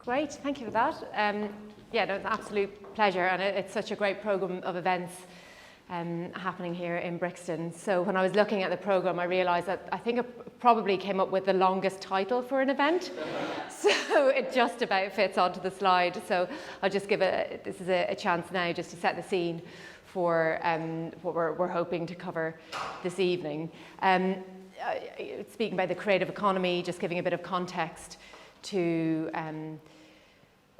Great, thank you for that. Yeah, no, it's an absolute pleasure, and it's such a great programme of events happening here in Brixton. So when I was looking at the programme, I realised that I think it probably came up with the longest title for an event. So it just about fits onto the slide. So I'll just give this is a chance now just to set the scene for what we're hoping to cover this evening. Speaking about the creative economy, just giving a bit of context to,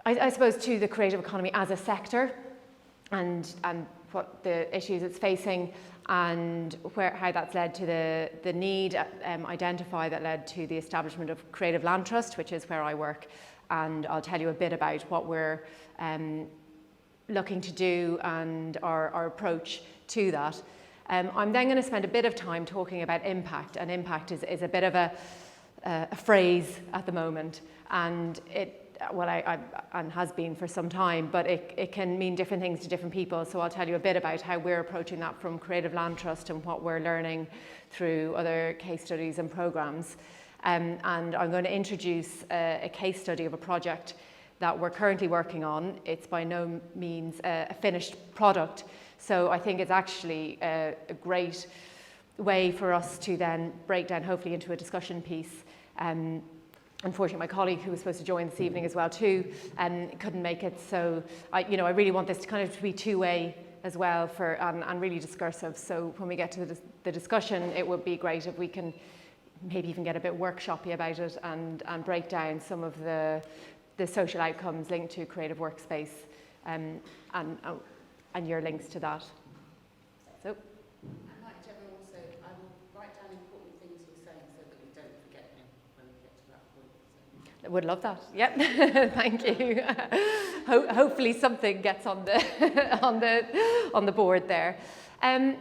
I suppose, to the creative economy as a sector, and what the issues it's facing, and how that's led to the need identified that led to the establishment of Creative Land Trust, which is where I work, and I'll tell you a bit about what we're looking to do and our approach to that. I'm then going to spend a bit of time talking about impact, and impact is a bit of a phrase at the moment, and and has been for some time, but it can mean different things to different people. So I'll tell you a bit about how we're approaching that from Creative Land Trust and what we're learning through other case studies and programmes. And I'm going to introduce a case study of a project that we're currently working on. It's by no means a finished product, so I think it's actually a great way for us to then break down hopefully into a discussion piece. Unfortunately, my colleague who was supposed to join this evening as well too couldn't make it, so I really want this to kind of be two-way as well and really discursive. So when we get to the discussion, it would be great if we can maybe even get a bit workshoppy about it and break down some of the social outcomes linked to creative workspace and your links to that. So. I will write down important things you're saying so that we don't forget them when we get to that point. So. I would love that. Yep. Thank you. Hopefully something gets on the board there. So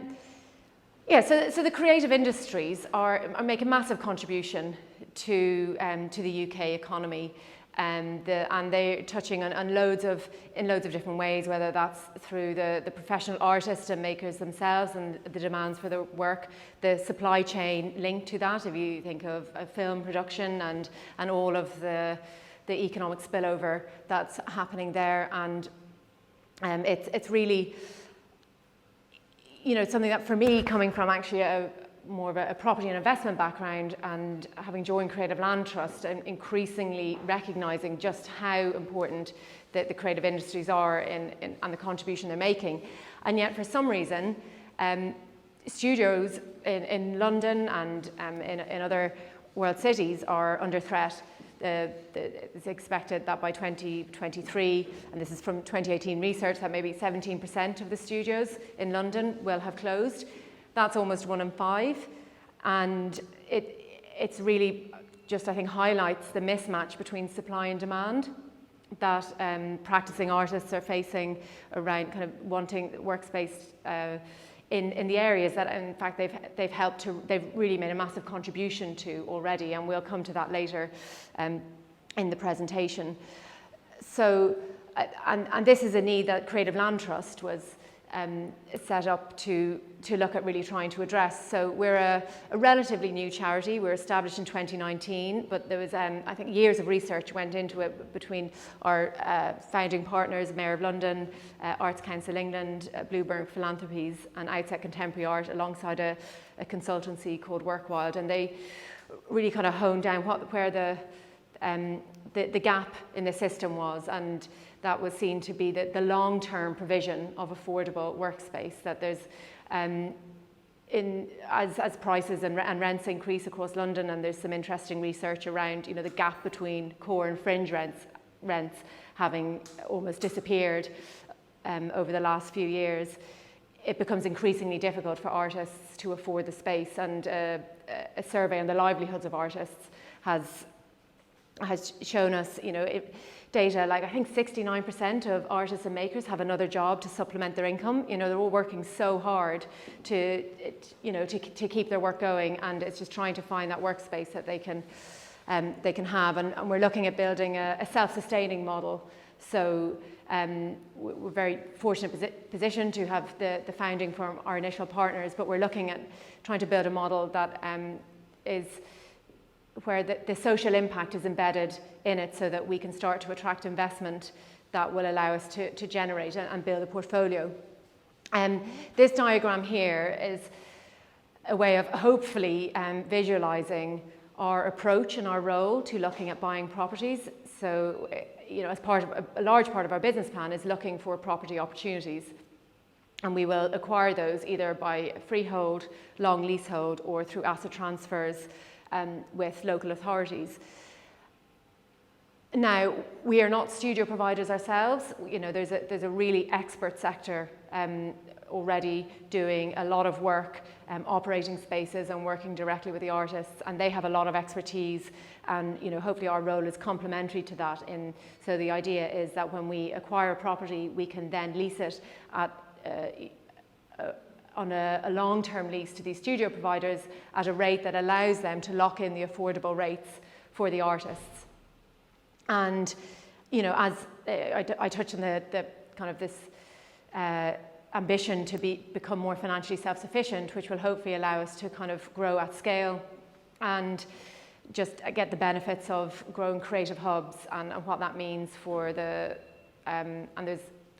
the creative industries make a massive contribution to the UK economy. And they're touching on loads of different ways, whether that's through the professional artists and makers themselves and the demands for their work, the supply chain linked to that, if you think of film production and all of the economic spillover that's happening there. And it's really, something that for me, coming from actually more of a property and investment background and having joined Creative Land Trust and increasingly recognising just how important the creative industries are and the contribution they're making. And yet for some reason, studios in London and in other world cities are under threat. It's expected that by 2023, and this is from 2018 research, that maybe 17% of the studios in London will have closed. That's almost 1 in 5, and it's really just, I think, highlights the mismatch between supply and demand that practicing artists are facing around kind of wanting workspace in the areas that, in fact, they've really made a massive contribution to already, and we'll come to that later in the presentation. So, and this is a need that Creative Land Trust was set up to look at really trying to address. So we're a relatively new charity. We were established in 2019, but there was, I think, years of research went into it between our founding partners, Mayor of London, Arts Council England, Bluebird Philanthropies, and Outset Contemporary Art, alongside a consultancy called Workwilde, and they really kind of honed down where the gap in the system was, and that was seen to be the long-term provision of affordable workspace, that there's, as prices and rents increase across London, and there's some interesting research around, the gap between core and fringe rents having almost disappeared over the last few years, it becomes increasingly difficult for artists to afford the space. And a survey on the livelihoods of artists has shown us, data like I think 69% of artists and makers have another job to supplement their income. They're all working so hard to keep their work going, and it's just trying to find that workspace that they can have. And we're looking at building a self-sustaining model. So we're very fortunate position to have the founding from our initial partners, but we're looking at trying to build a model that is where the social impact is embedded in it so that we can start to attract investment that will allow us to generate and build a portfolio. This diagram here is a way of hopefully visualising our approach and our role to looking at buying properties. So, as part of a large part of our business plan is looking for property opportunities. And we will acquire those either by freehold, long leasehold, or through asset transfers with local authorities. Now, we are not studio providers ourselves. There's a really expert sector already doing a lot of work, operating spaces and working directly with the artists, and they have a lot of expertise, and hopefully our role is complementary to that. So the idea is that when we acquire a property, we can then lease it on a long-term lease to these studio providers at a rate that allows them to lock in the affordable rates for the artists. And as I touched on the kind of this ambition to become more financially self-sufficient, which will hopefully allow us to kind of grow at scale and just get the benefits of growing creative hubs and what that means for the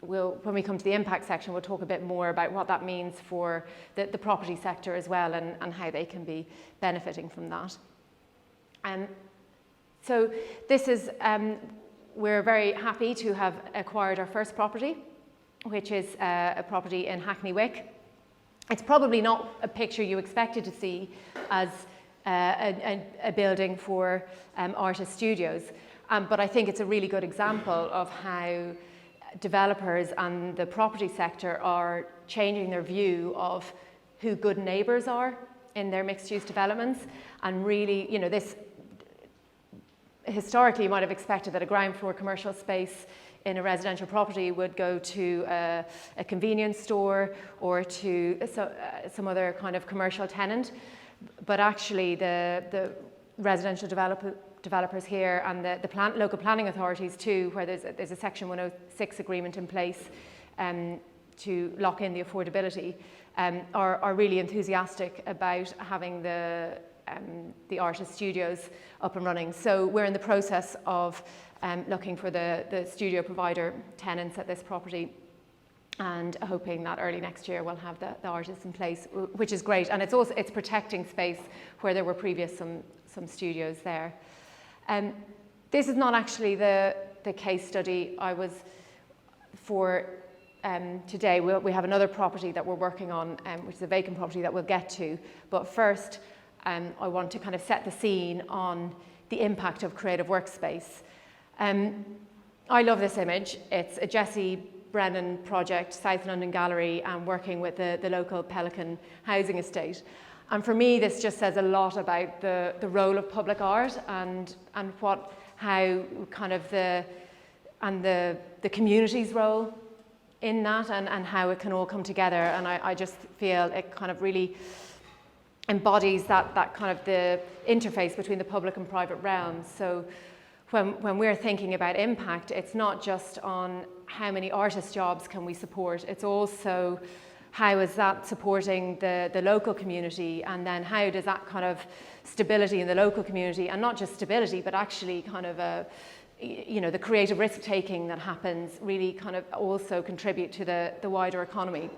when we come to the impact section, we'll talk a bit more about what that means for the property sector as well, and how they can be benefiting from that. So this is, we're very happy to have acquired our first property, which is a property in Hackney Wick. It's probably not a picture you expected to see as a building for artist studios, but I think it's a really good example of how developers and the property sector are changing their view of who good neighbours are in their mixed-use developments. And really, this historically you might have expected that a ground floor commercial space in a residential property would go to a convenience store or to some other kind of commercial tenant, but actually the residential developers here and the local planning authorities too, where there's a Section 106 agreement in place to lock in the affordability, are really enthusiastic about having the artist studios up and running. So we're in the process of looking for the studio provider tenants at this property, and hoping that early next year we'll have the artists in place, which is great. And it's protecting space where there were previous some studios there. This is not actually the case study I was for today. We have another property that we're working on, which is a vacant property that we'll get to. But first, I want to kind of set the scene on the impact of creative workspace. I love this image. It's a Jesse Brennan project, South London Gallery, and working with the local Pelican housing estate. And for me, this just says a lot about the role of public art and how kind of the community's role in that, and how it can all come together. And I just feel it kind of really embodies that kind of the interface between the public and private realms. So when we're thinking about impact, it's not just on how many artist jobs can we support, it's also how is that supporting the local community, and then how does that kind of stability in the local community, and not just stability, but actually kind of the creative risk-taking that happens, really kind of also contribute to the wider economy.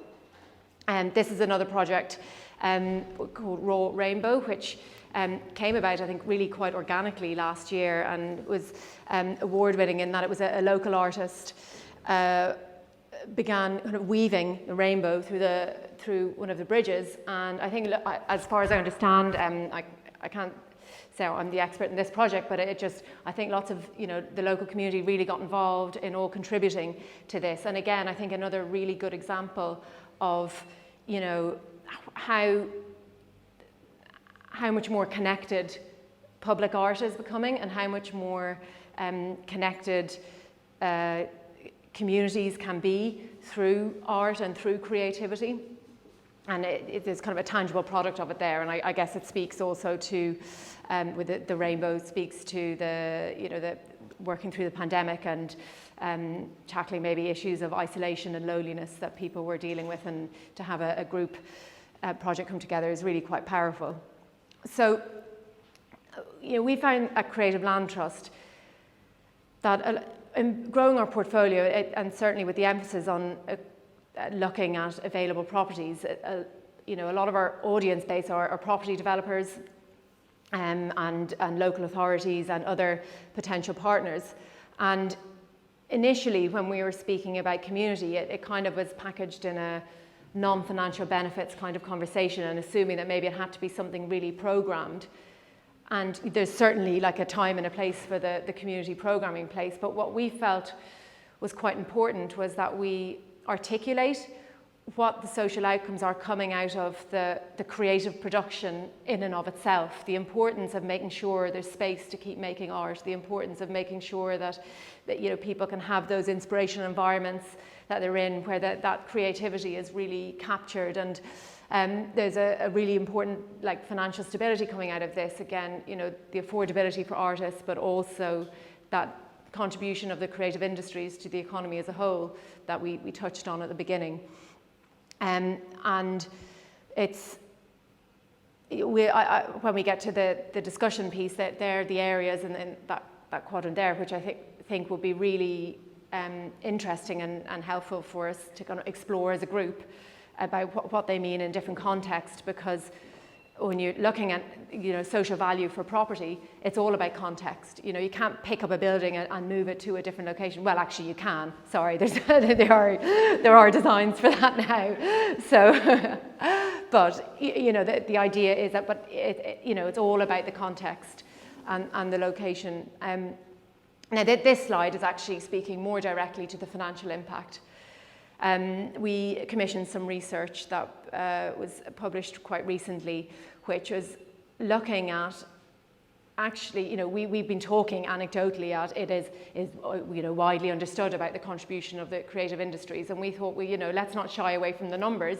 And this is another project called Raw Rainbow, which came about, I think, really quite organically last year, and was award-winning in that it was a local artist began kind of weaving the rainbow through one of the bridges. And I think, as far as I understand, I can't say I'm the expert in this project, but I think lots of the local community really got involved in all contributing to this. And again, I think another really good example of how much more connected public art is becoming, and how much more connected communities can be through art and through creativity. And it is kind of a tangible product of it there. And I guess it speaks also to, with the rainbow, speaks to the working through the pandemic and tackling maybe issues of isolation and loneliness that people were dealing with, and to have a group project come together is really quite powerful. So, we found at Creative Land Trust that in growing our portfolio, and certainly with the emphasis on looking at available properties, a lot of our audience base are property developers and local authorities and other potential partners. And initially, when we were speaking about community, it kind of was packaged in a non-financial benefits kind of conversation, and assuming that maybe it had to be something really programmed. And there's certainly like a time and a place for the community programming place, but what we felt was quite important was that we articulate what the social outcomes are coming out of the creative production in and of itself, the importance of making sure there's space to keep making art, the importance of making sure that people can have those inspirational environments that they're in where that creativity is really captured. And there's a really important financial stability coming out of this. Again, the affordability for artists, but also that contribution of the creative industries to the economy as a whole that we touched on at the beginning. And it's when we get to the discussion piece, that they're the areas in that quadrant there, which I think will be really interesting and helpful for us to kind of explore as a group about what they mean in different contexts, because when you're looking at social value for property, it's all about context. You can't pick up a building and move it to a different location. Well, actually you can. Sorry, there are designs for that now. So, but the idea is that, but it's all about the context and the location. Now this slide is actually speaking more directly to the financial impact. We commissioned some research that was published quite recently, which was looking at actually, we've been talking anecdotally at it is widely understood about the contribution of the creative industries, and we thought, let's not shy away from the numbers.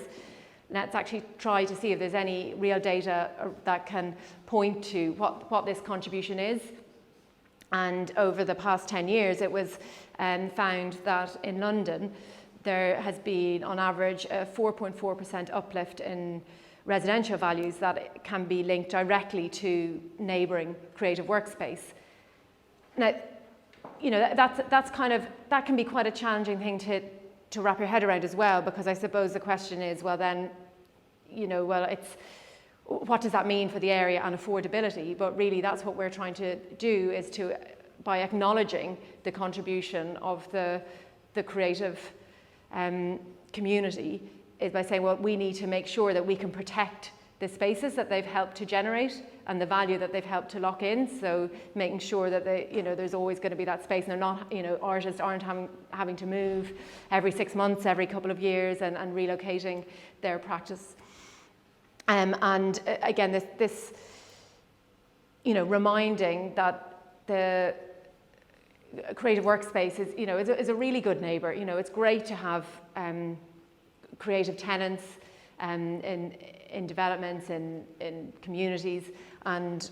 Let's actually try to see if there's any real data that can point to what this contribution is. And over the past 10 years, it was found that in London, there has been, on average, a 4.4% uplift in residential values that can be linked directly to neighbouring creative workspace. Now, that can be quite a challenging thing to wrap your head around as well, because I suppose the question is, well then, it's what does that mean for the area and affordability? But really, that's what we're trying to do, is by acknowledging the contribution of the creative community, is by saying, well, we need to make sure that we can protect the spaces that they've helped to generate and the value that they've helped to lock in. So making sure that there's always going to be that space, and they're not, artists aren't having to move every 6 months, every couple of years, and relocating their practice. And again, this reminding that the creative workspace is a really good neighbour. It's great to have creative tenants in developments, in communities, and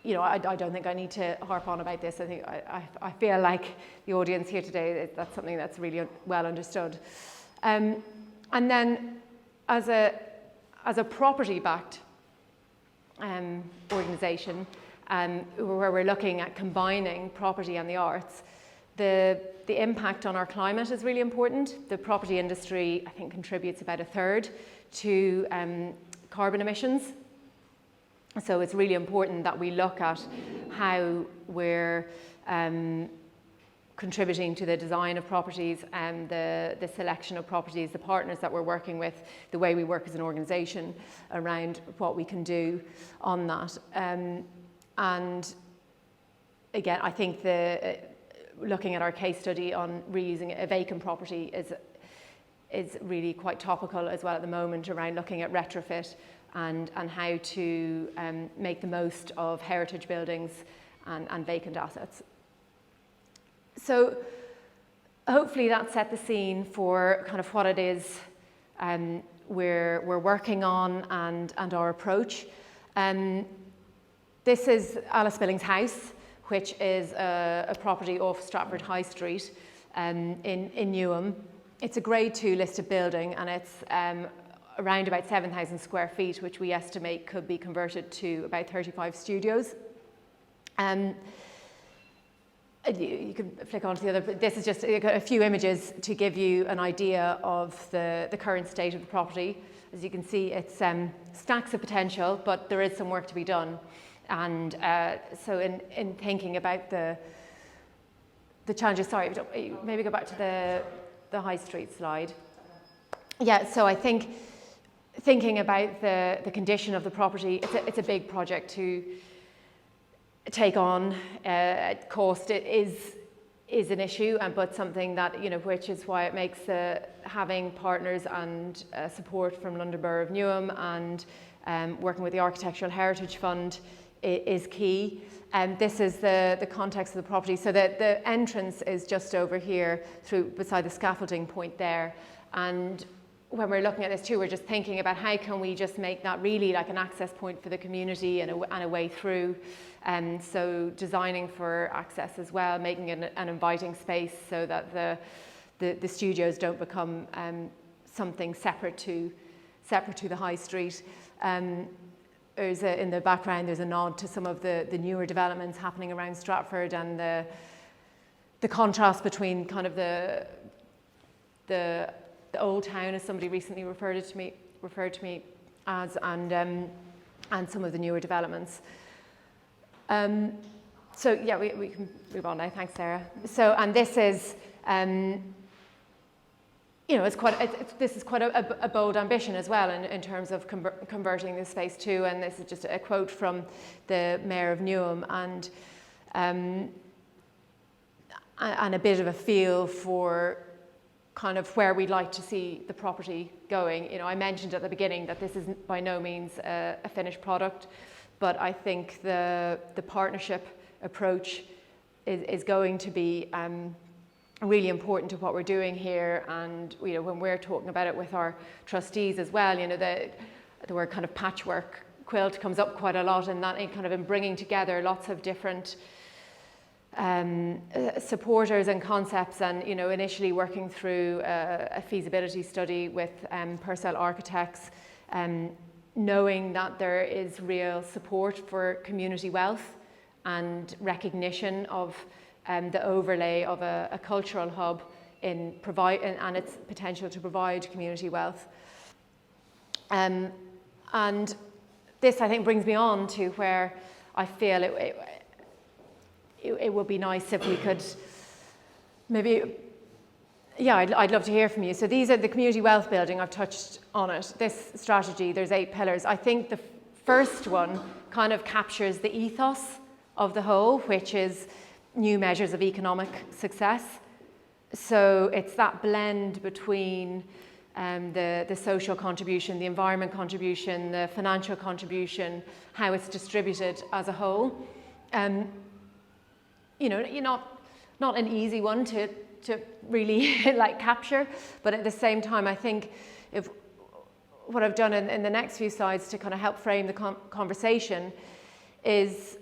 I don't think I need to harp on about this. I think I feel like the audience here today, that's something that's really well understood. And then as a property-backed organisation, where we're looking at combining property and the arts, the impact on our climate is really important. The property industry, I think, contributes about 1/3 to carbon emissions. So it's really important that we look at how we're contributing to the design of properties and the selection of properties, the partners that we're working with, the way we work as an organisation around what we can do on that. And again, I think looking at our case study on reusing a vacant property is really quite topical as well at the moment, around looking at retrofit and how to make the most of heritage buildings and vacant assets. So hopefully that set the scene for kind of what it is we're working on and our approach. This is Alice Billings' house, which is a property off Stratford High Street in Newham. It's a Grade 2 listed building, and it's around about 7,000 square feet, which we estimate could be converted to about 35 studios. You can flick on to the other, but this is just a few images to give you an idea of the current state of the property. As you can see, it's stacks of potential, but there is some work to be done. And so in thinking about the challenges, sorry, maybe go back to the high street slide. Yeah, so I think thinking about the condition of the property, it's a big project to take on. Cost is an issue, but something that, which is why it makes having partners and support from London Borough Newham and working with the Architectural Heritage Fund is key. This is the context of the property. So the entrance is just over here beside the scaffolding point there. And when we're looking at this too, we're just thinking about how can we just make that really like an access point for the community and a way through. So designing for access as well, making it an inviting space so that the studios don't become something separate to the high street. In the background, there's a nod to some of the newer developments happening around Stratford and the contrast between kind of the old town, as somebody recently referred to me as, and some of the newer developments. So yeah, we can move on now. Thanks, Sarah. So, and this is, this is quite a bold ambition as well in terms of converting this space too. And this is just a quote from the Mayor of Newham, and a bit of a feel for kind of where we'd like to see the property going. I mentioned at the beginning that this is by no means a finished product, but I think the partnership approach is going to be really important to what we're doing here. And when we're talking about it with our trustees as well, the word kind of patchwork quilt comes up quite a lot, and that kind of in bringing together lots of different supporters and concepts, and initially working through a feasibility study with Purcell Architects, knowing that there is real support for community wealth and recognition of the overlay of a cultural hub and its potential to provide community wealth. And this, I think, brings me on to where I feel it would be nice if we could maybe, I'd love to hear from you. So these are the community wealth building. I've touched on it. This strategy, there's 8 pillars. I think the first one kind of captures the ethos of the whole, which is new measures of economic success. So it's that blend between the social contribution, the environment contribution, the financial contribution, how it's distributed as a whole. Not an easy one to really capture, but at the same time, I think what I've done in the next few slides to kind of help frame the conversation is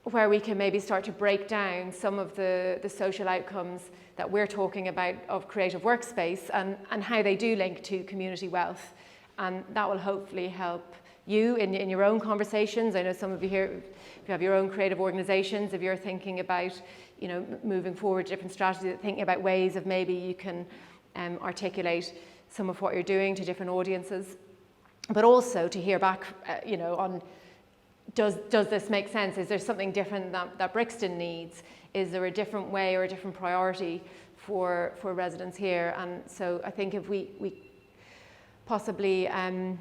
where we can maybe start to break down some of the social outcomes that we're talking about of creative workspace and how they do link to community wealth. And that will hopefully help you in your own conversations. I know some of you here, if you have your own creative organizations, if you're thinking about, moving forward different strategies, thinking about ways of maybe you can articulate some of what you're doing to different audiences, but also to hear back, on does this make sense? Is there something different that Brixton needs? Is there a different way or a different priority for residents here? And so I think if we possibly, I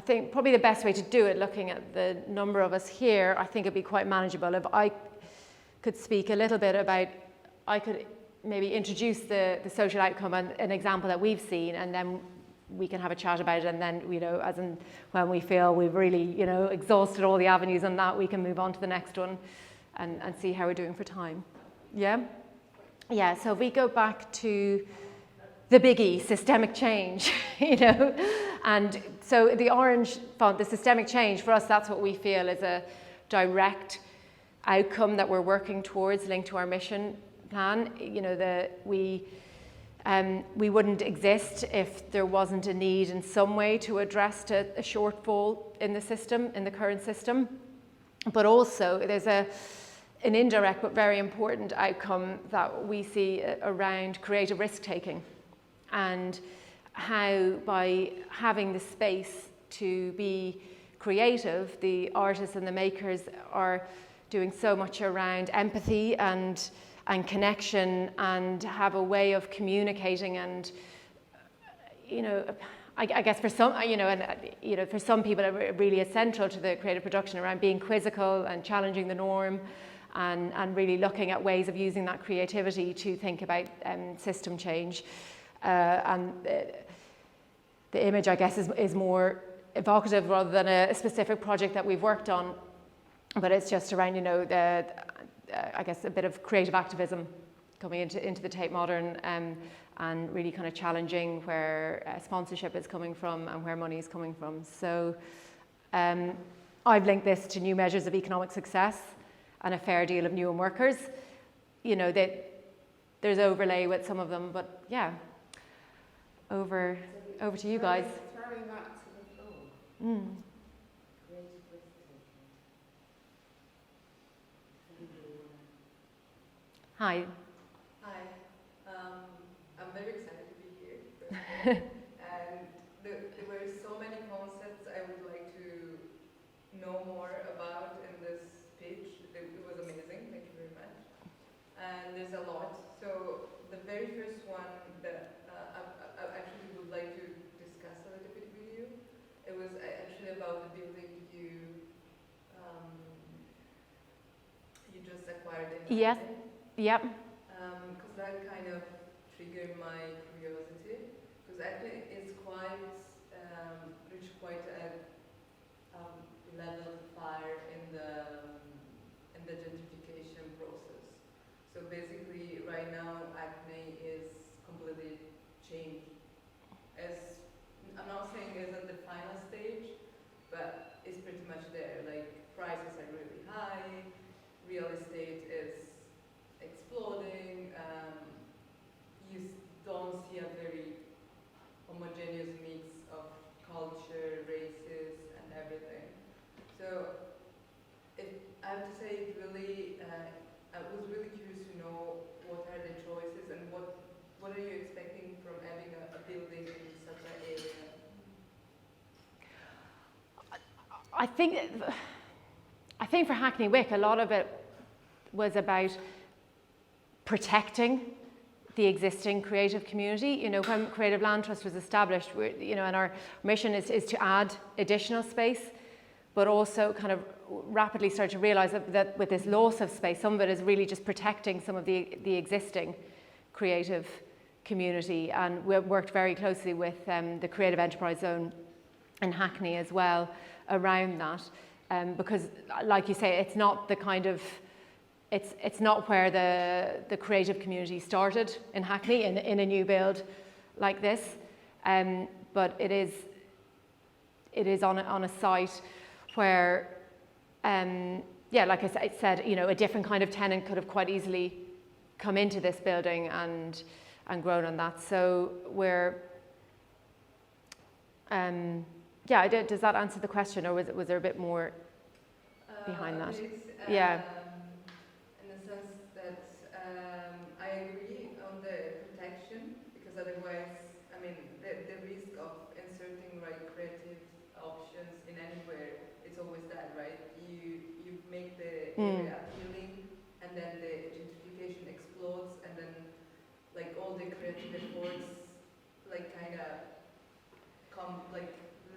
think probably the best way to do it, looking at the number of us here, I think it'd be quite manageable if I could speak a little bit about, I could maybe introduce the social outcome and an example that we've seen, and then we can have a chat about it, and then, as in when we feel we've really, exhausted all the avenues on that, we can move on to the next one and see how we're doing for time. Yeah? Yeah, so if we go back to the biggie, systemic change, and so the orange font, the systemic change, for us, that's what we feel is a direct outcome that we're working towards, linked to our mission plan. We wouldn't exist if there wasn't a need in some way to address a shortfall in the system, in the current system. But also there's an indirect but very important outcome that we see around creative risk-taking, and how by having the space to be creative, the artists and the makers are doing so much around empathy and connection, and have a way of communicating. And I guess for some, for some people it really is central to the creative production around being quizzical and challenging the norm, and really looking at ways of using that creativity to think about system change. And the image, I guess, is more evocative rather than a specific project that we've worked on, but it's just around, I guess, a bit of creative activism coming into the Tate Modern, and really kind of challenging where sponsorship is coming from and where money is coming from. So I've linked this to new measures of economic success and a fair deal of Newham workers. There's overlay with some of them, but yeah, over to you guys. Throwing that to the floor. Creative risk-taking. Hi. Hi. I'm very excited to be here. And there were so many concepts I would like to know more about in this pitch. It was amazing. Thank you very much. And there's a lot. So the very first one that I actually would like to discuss a little bit with you, it was actually about the building you just acquired in Yes. London. Yep. Because that kind of triggered my curiosity, because actually it's quite reached quite a level of fire in the gentrification process. So basically, right now, Acne is completely changed. As I'm not saying it's at the final stage, but it's pretty much there. Like, prices are really high, real estate is exploding. You don't see a very homogeneous mix of culture, races, and everything. So I have to say, it really, I was really curious to know what are the choices and what are you expecting from having a building in such an area? I think for Hackney Wick, a lot of it was about protecting the existing creative community. When Creative Land Trust was established, and our mission is to add additional space, but also kind of rapidly start to realise that with this loss of space, some of it is really just protecting some of the existing creative community. And we worked very closely with the Creative Enterprise Zone in Hackney as well around that, because, like you say, it's not the kind of it's not where the creative community started in Hackney in a new build like this, but it is on a site where, like I said, a different kind of tenant could have quite easily come into this building and grown on that. So we're, does that answer the question, or was there a bit more behind that? Yeah. In the sense that I agree on the protection, because otherwise, I mean, the risk of inserting creative options in anywhere, it's always that, right? You make the area appealing, and then the gentrification explodes, and then all the creative efforts kind of come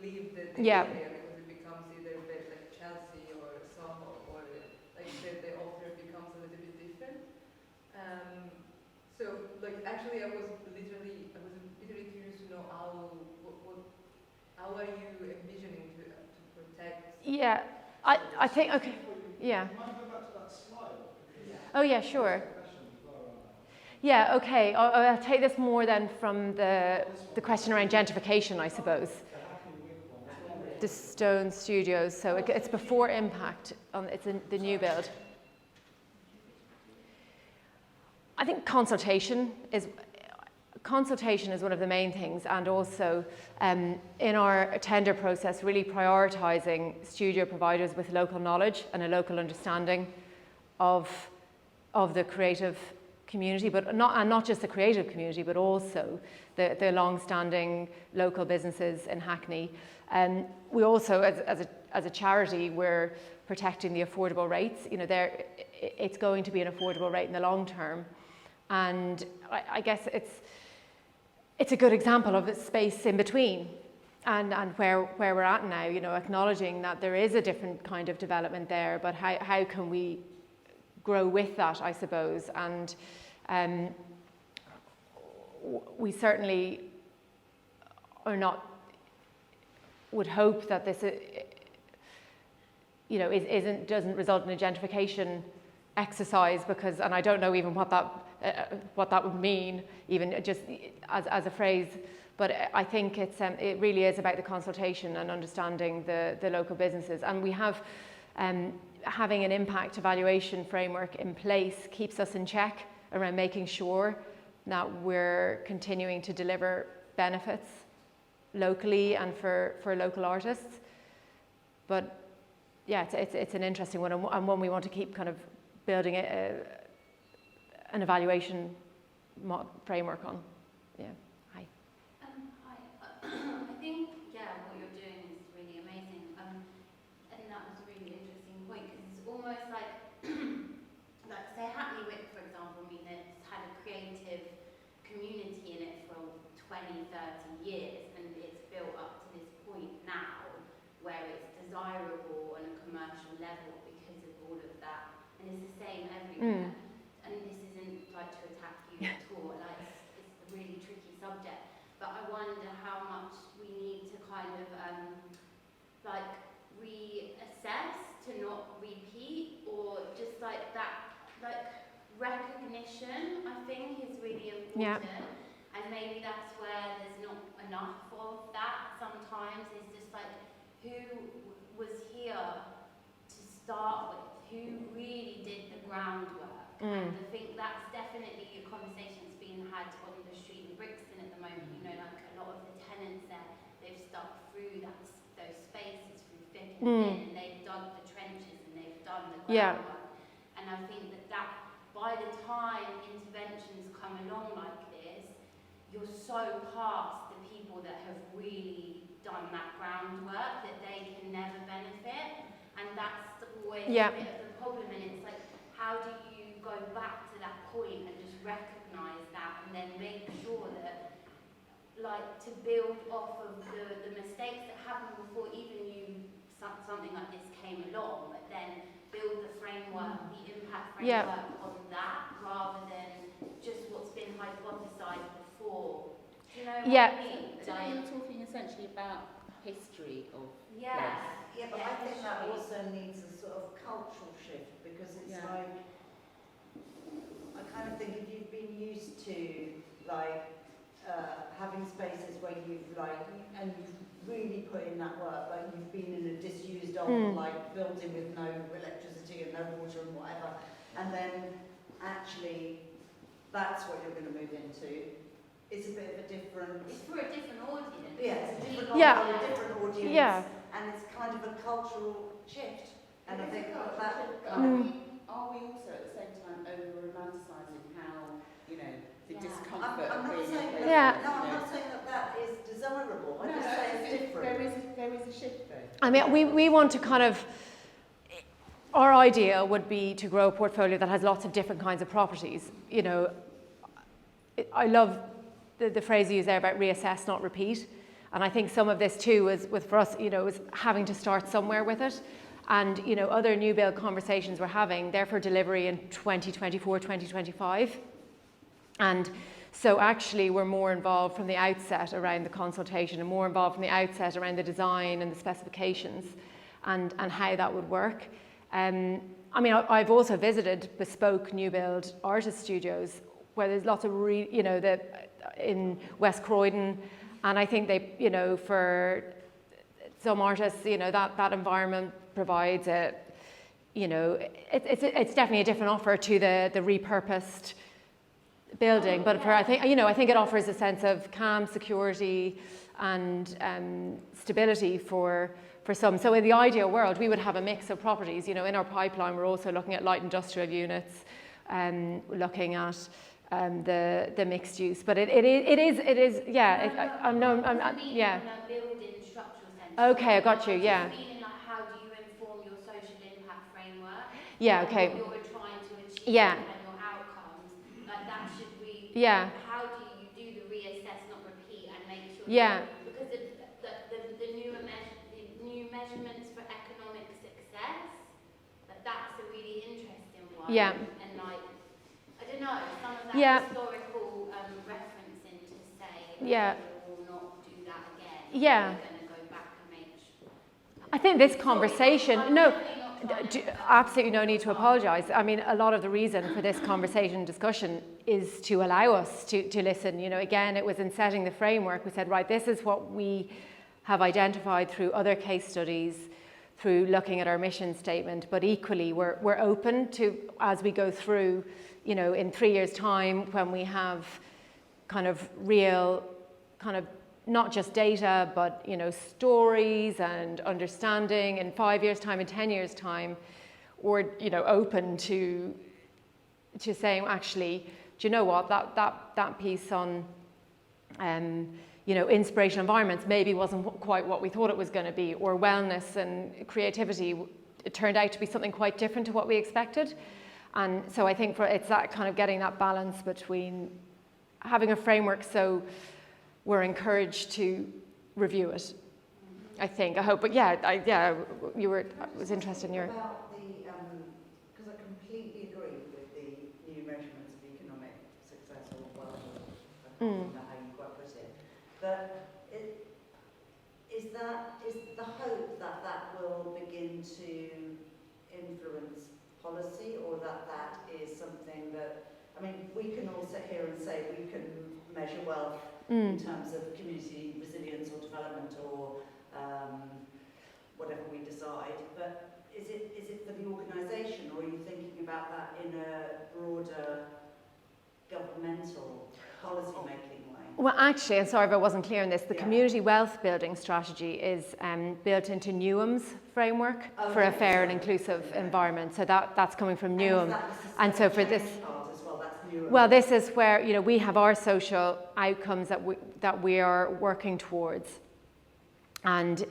leave the area, because it becomes either a bit like Chelsea or Soho, or the offer becomes a little bit different. So actually I was literally curious to know how are you envisioning to protect? Yeah, I think, okay, yeah. Can I go back to that slide? Oh yeah, sure. Yeah, okay. I'll take this more then from the question around gentrification, I suppose. The Stone Studios, so it's before impact. It's the new build. I think consultation consultation is one of the main things, and also in our tender process, really prioritising studio providers with local knowledge and a local understanding of the creative community, but not just the creative community, but also the long-standing local businesses in Hackney. We also, as a charity, we're protecting the affordable rates. You know, it's going to be an affordable rate in the long term, and I guess it's a good example of a space in between, and where we're at now. You know, acknowledging that there is a different kind of development there, but how can we grow with that, I suppose. And we certainly would hope that this doesn't result in a gentrification exercise, because, and I don't know even what that would mean, even just as a phrase, but I think it really is about the consultation and understanding the local businesses. And we have having an impact evaluation framework in place keeps us in check around making sure that we're continuing to deliver benefits locally and for local artists. But yeah, it's an interesting one, and one we want to keep kind of building an evaluation framework on. Yeah. Hi. Hi. I think, what you're doing is really amazing. And that was a really interesting point, because it's almost like, say Hackney Wick, for example, I mean, it's had a creative community in it for 20, 30 years, and it's built up to this point now where it's desirable on a commercial level because of all of that. And it's the same everywhere. And this isn't like to attack you at all, like it's a really tricky subject. But I wonder how much we need to kind of like reassess to not repeat, or just like that, like recognition, I think, is really important. Yeah. And maybe that's where there's not enough of that sometimes. It's just like, who was here to start with? Who really did the groundwork? And I think that's definitely a conversation that's being had on the street in Brixton at the moment. You know, like a lot of the tenants there, they've stuck through those spaces through thick and thin, and they've dug the trenches and they've done the groundwork. And I think that by the time interventions come along like this, you're so past the people that have really done that groundwork that they can never benefit. And that's always a bit of the problem. And it's like, how do you go back to that point and just recognise that, and then make sure that, like, to build off of the mistakes that happened before even something like this came along, but then build the framework, the impact framework on that, rather than just what's been hypothesised before. Do you know what I mean? So you're talking essentially about history of place. Yeah, but I think that also needs a sort of cultural shift, because it's like, I kind of think if you've been used to like having spaces where you've and you've really put in that work, like you've been in a disused old like building with no electricity and no water and whatever, and then actually that's what you're going to move into. It's a bit of a different... It's for a different audience. Yeah, it's a different audience. Yeah. And it's kind of a cultural shift. And I think that... Are we also at the same time over-romanticising how, you know, the discomfort of being in places? I'm not saying that is desirable. I'm just saying it's different. There is a shift though. I mean, we want to kind of... Our idea would be to grow a portfolio that has lots of different kinds of properties. You know, I love the phrase you used there about reassess, not repeat. And I think some of this too was for us, you know, was having to start somewhere with it. And, you know, other new build conversations we're having, they're for delivery in 2024, 2025. And so actually we're more involved from the outset around the consultation, and more involved from the outset around the design and the specifications and how that would work. I mean, I've also visited bespoke new build artist studios where there's lots of, in West Croydon, and I think they, you know, for some artists, you know, that environment provides a, you know, it's definitely a different offer to the repurposed building, but for I think it offers a sense of calm, security, and stability for some. So in the ideal world, we would have a mix of properties. You know, in our pipeline, we're also looking at light industrial units, looking at the mixed use. But it is yeah. I'm yeah. Building structural sense. Okay, I got you. Yeah. Feeling like how do you inform your social impact framework? Yeah. Okay. What you're trying to achieve. Yeah. And your outcomes. Like that should we. Yeah. How do you do the reassess, not repeat, and make sure. Yeah. Because the new measurements for economic success, that's a really interesting one. Yeah. And like, I don't know, some of that Yeah. historical referencing to say, Yeah. we will not do that again. Yeah. We're going to go back and make sure. I think this conversation, no, Absolutely. absolutely no need to apologise. I mean, a lot of the reason for this conversation discussion is to allow us to listen. You know, again, it was in setting the framework. We said, right, this is what we have identified through other case studies, through looking at our mission statement, but equally we're open to, as we go through, you know, in 3 years' time, when we have kind of real, kind of not just data, but, you know, stories and understanding in 5 years' time, in 10 years' time, or, you know, open to saying, actually, do you know what, that piece on, you know, inspirational environments maybe wasn't quite what we thought it was going to be, or wellness and creativity, it turned out to be something quite different to what we expected. And so I think it's that kind of getting that balance between having a framework so we're encouraged to review it, I think, I hope. But yeah, I was interested in your... About the, because I completely agree with the new measurements of economic success or wealth, I can't remember how you quite put it, but is the hope that will begin to influence policy, or that is something that, I mean, we can all sit here and say we can measure wealth in terms of community resilience or development or whatever we decide, but is it for the organisation, or are you thinking about that in a broader governmental policy making way? Well, actually, I'm sorry if I wasn't clear on this, the community wealth building strategy is built into Newham's framework for a fair and inclusive environment. So that's coming from Newham. And so for this... Well, this is where, you know, we have our social outcomes that we are working towards. And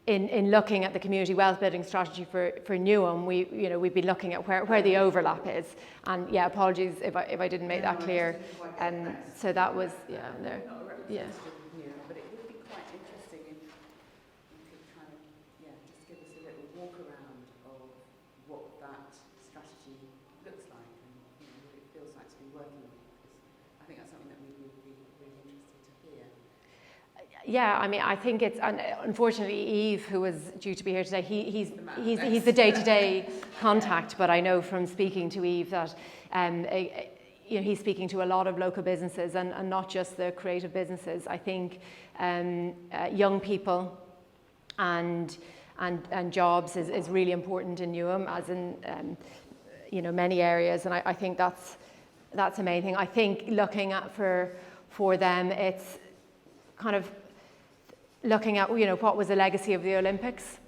in looking at the community wealth building strategy for Newham, we've been looking at where the overlap is. And yeah, apologies if I didn't make that clear. So that was, there. Yeah. But it would be quite interesting if you could kind of, just give us a little walk around of what that strategy looks like and, you know, what it feels like to be working on it. Because I think that's something that we would be really interested to hear. Yeah, I mean, I think it's, unfortunately, Eve, who was due to be here today, he's the day-to-day contact, but I know from speaking to Eve that you know, he's speaking to a lot of local businesses and not just the creative businesses. I think young people and jobs is really important in Newham, as in you know, many areas, and I think that's the main thing. I think looking at for them, it's kind of looking at, you know, what was the legacy of the Olympics?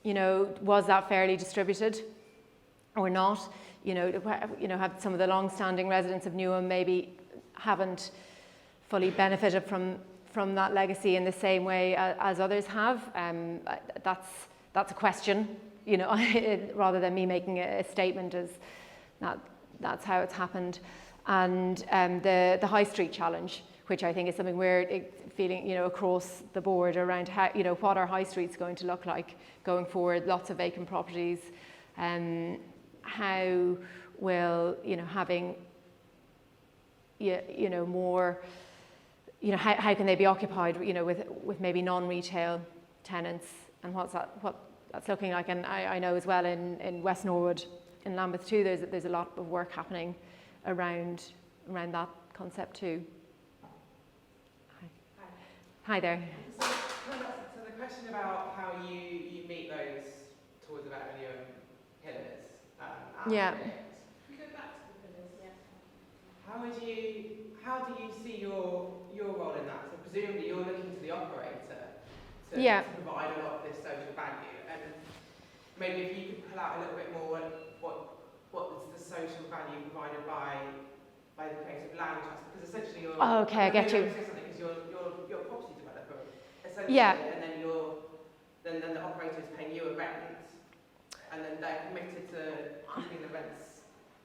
You know, was that fairly distributed or not? You know, have some of the long-standing residents of Newham maybe haven't fully benefited from that legacy in the same way as others have. That's a question, you know, rather than me making a statement as that's how it's happened. And the High Street Challenge, which I think is something we're feeling, you know, across the board around how, you know, what our high street's going to look like going forward. Lots of vacant properties. How will, you know, having, you know, more, you know, how can they be occupied, you know, with maybe non-retail tenants, and what that's looking like. And I know as well in West Norwood, in Lambeth too, there's a lot of work happening around that concept too. Hi there. So the question about how you meet those towards a better Newham pillars. Yeah. Can we go back to the pillars? Yeah. how do you see your role in that? So presumably you're looking to the operator to provide a lot of this social value, and maybe if you could pull out a little bit more what is the social value provided by the creative land trust, because essentially you're I get you. Because you're a property developer essentially, Yeah. and then the operator is paying you a rent, and then they're committed to keeping the rents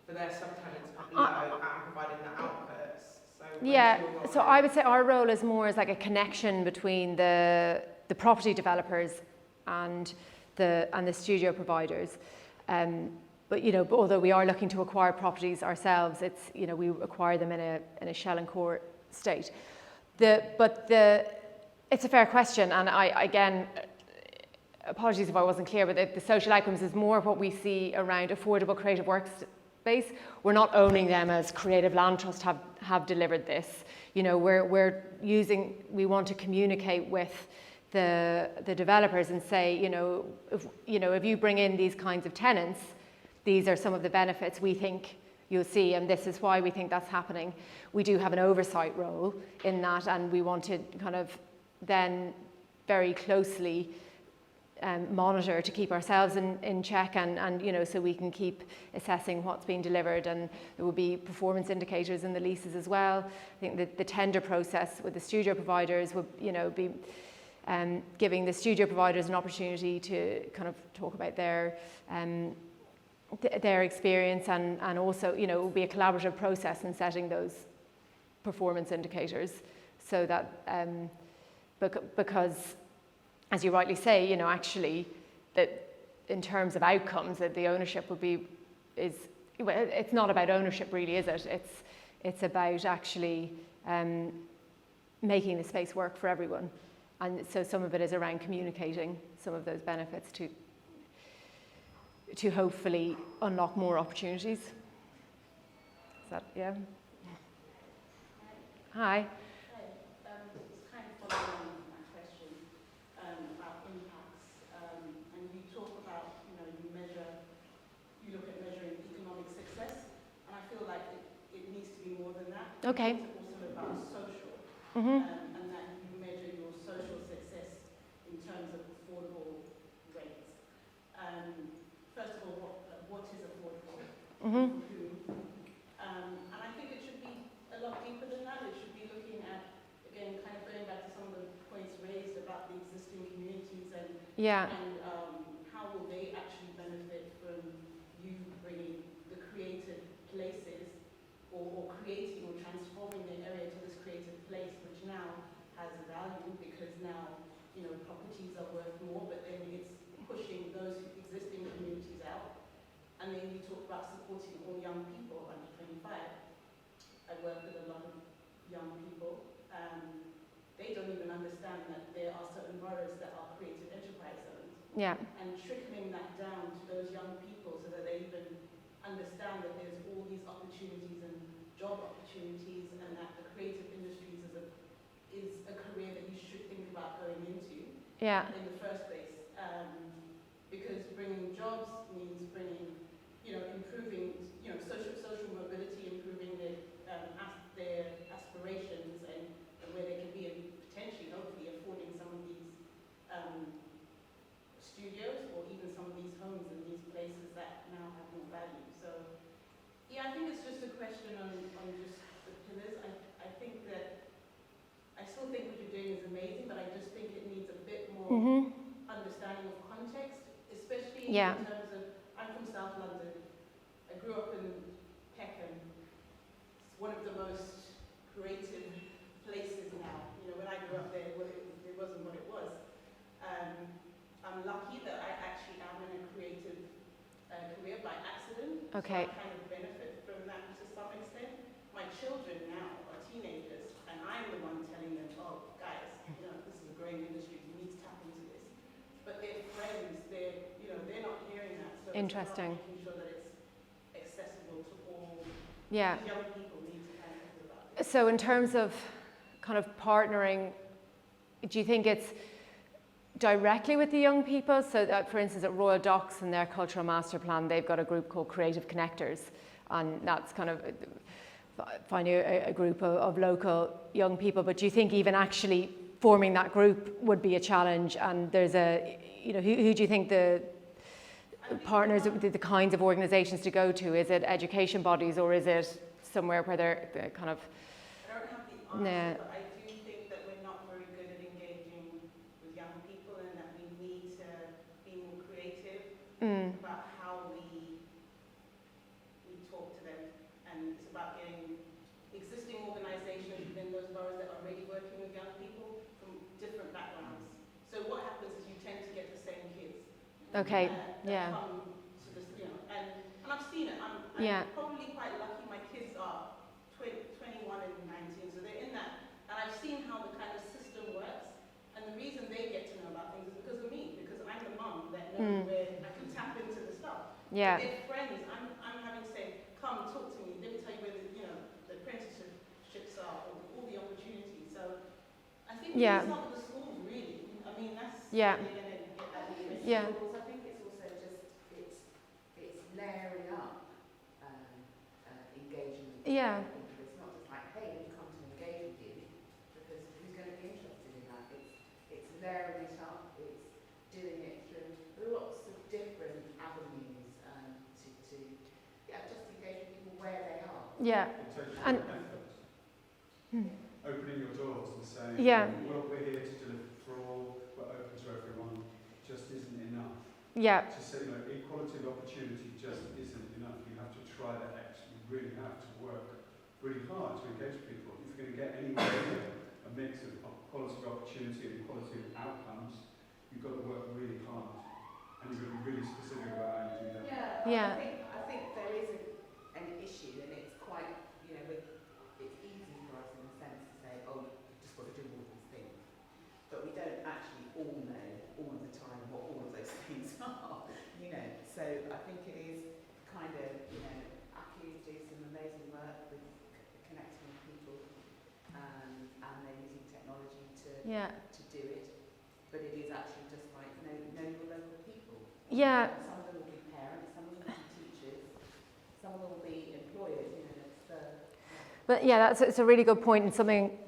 for their subtenants low and providing the outputs. So Yeah, so I would say our role is more as like a connection between the property developers and the studio providers. But although we are looking to acquire properties ourselves, it's we acquire them in a shell and core state. It's a fair question, and I again, apologies if I wasn't clear, but the social outcomes is more what we see around affordable creative workspace. We're not owning them as Creative Land Trust have delivered this. We want to communicate with the developers and say, if you bring in these kinds of tenants, these are some of the benefits we think you'll see, and this is why we think that's happening. We do have an oversight role in that, and we want to kind of then very closely monitor to keep ourselves in check, and so we can keep assessing what's being delivered, and there will be performance indicators in the leases as well. I think that the tender process with the studio providers would be giving the studio providers an opportunity to kind of talk about their experience, and also it will be a collaborative process in setting those performance indicators, so that because, as you rightly say, actually that in terms of outcomes, that the ownership it's not about ownership really, is it? It's about actually making the space work for everyone, and so some of it is around communicating some of those benefits to hopefully unlock more opportunities. Is that, yeah? Hi. It's kind of following on my question about impacts, and you talk about, you look at measuring economic success, and I feel like it needs to be more than that. Okay. It's also about social, and that you measure your social success in terms of affordable rates. First of all, what is affordable? And I think it should be a lot deeper than that. It should be looking at, again, kind of going back to some of the points raised about the existing communities and how will they actually benefit from you bringing the creative places or creating or transforming the area to this creative place, which now has value because now properties are worth more, but then it's pushing those existing communities out. And then you talk about supporting all young people under 25. I work with a lot of young people. They don't even understand that there are certain boroughs that are creative enterprise zones. Yeah. And trickling that down to those young people so that they even understand that there's all these opportunities and job opportunities, and that the creative industries is a career that you should think about going into in the first place. Because bringing jobs means bringing, improving, social mobility, improving their aspirations and where they can be, and potentially, hopefully, affording some of these studios or even some of these homes and these places that now have more value. So, yeah, I think it's just a question on just the pillars. I think that I still think what you're doing is amazing, but I just think it needs a bit more understanding of context, especially in terms of, I'm from South London. I grew up in Peckham. It's one of the most creative places now. When I grew up there, it wasn't what it was. I'm lucky that I actually am in a creative career by accident. Okay. So I kind of benefit from that to some extent. My children now are teenagers, and I'm the one telling them, oh, guys, this is a growing industry, you need to tap into this. But their friends, they're not hearing that. So Interesting. it's about making sure that it's accessible to all. Yeah. Young people need to kind of think about it. So in terms of kind of partnering, do you think it's directly with the young people? So that, for instance, at Royal Docks and their cultural master plan, they've got a group called Creative Connectors, and that's kind of finding a group of local young people. But do you think even actually forming that group would be a challenge? And there's a, who do you think the partners, the kinds of organisations to go to? Is it education bodies, or is it somewhere where they're kind of... I don't have the answer, but I do think that we're not very good at engaging with young people, and that we need to be more creative about how we talk to them. And it's about getting existing organisations within those boroughs that are already working with young people from different backgrounds. So what happens is you tend to get the same kids. Okay, That come to this, and I've seen it. I'm probably quite lucky. My kids are 21 and 19, so they're in that. And I've seen how the kind of system works. And the reason they get to know about things is because of me, because I'm the mum that knows where I can tap into the stuff. Yeah. But their friends, I'm having to say, come talk to me. Let me tell you where the apprenticeships are, or all the opportunities. So I think we need to start with the schools, really. I mean, that's Yeah. they're going to get that information. Yeah. Schools, I think it's also just it's layering up engagement. Yeah. It's not just like, hey, let me come to engage with you, because who's going to be interested in that? It's layering it up. It's doing it through lots of different avenues to just engage with people where they are. Yeah. It takes And- effort. Opening your doors and saying, Yeah. well, we're here to deliver for all, we're open to everyone, just isn't enough. Yeah. To say, equality of opportunity just isn't enough. You have to try that extra. You really have to work really hard to engage people. If you're going to get anywhere near a mix of quality of opportunity and quality of outcomes, you've got to work really hard. And you've got to be really specific about how you do that. Yeah. I think there is an issue, and it's quite, it's easy for us in a sense to say, oh, you've just got to do all of these things. But we don't actually all know all of the time what all of those things are, So I think it is kind of, Aki's do some amazing work with connecting with people, and they're using technology to do it. But it is actually just like, know your local people. Yeah. Some of them will be parents, some of them will be teachers, some of them will be employers, But yeah, it's a really good point, and something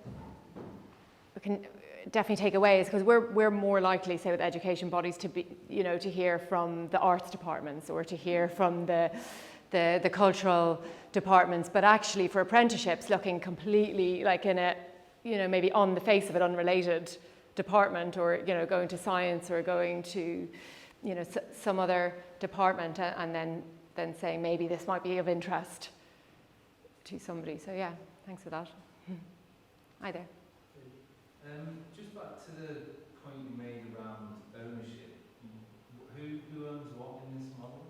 we can definitely take away is because we're more likely, say, with education bodies to be, to hear from the arts departments or to hear from the cultural departments, but actually for apprenticeships, looking completely like in a, maybe on the face of it, unrelated department, or going to science or going to, some other department, and then saying maybe this might be of interest to somebody. So yeah, thanks for that. Hi there. Just back to the point you made around ownership. Who owns what in this model?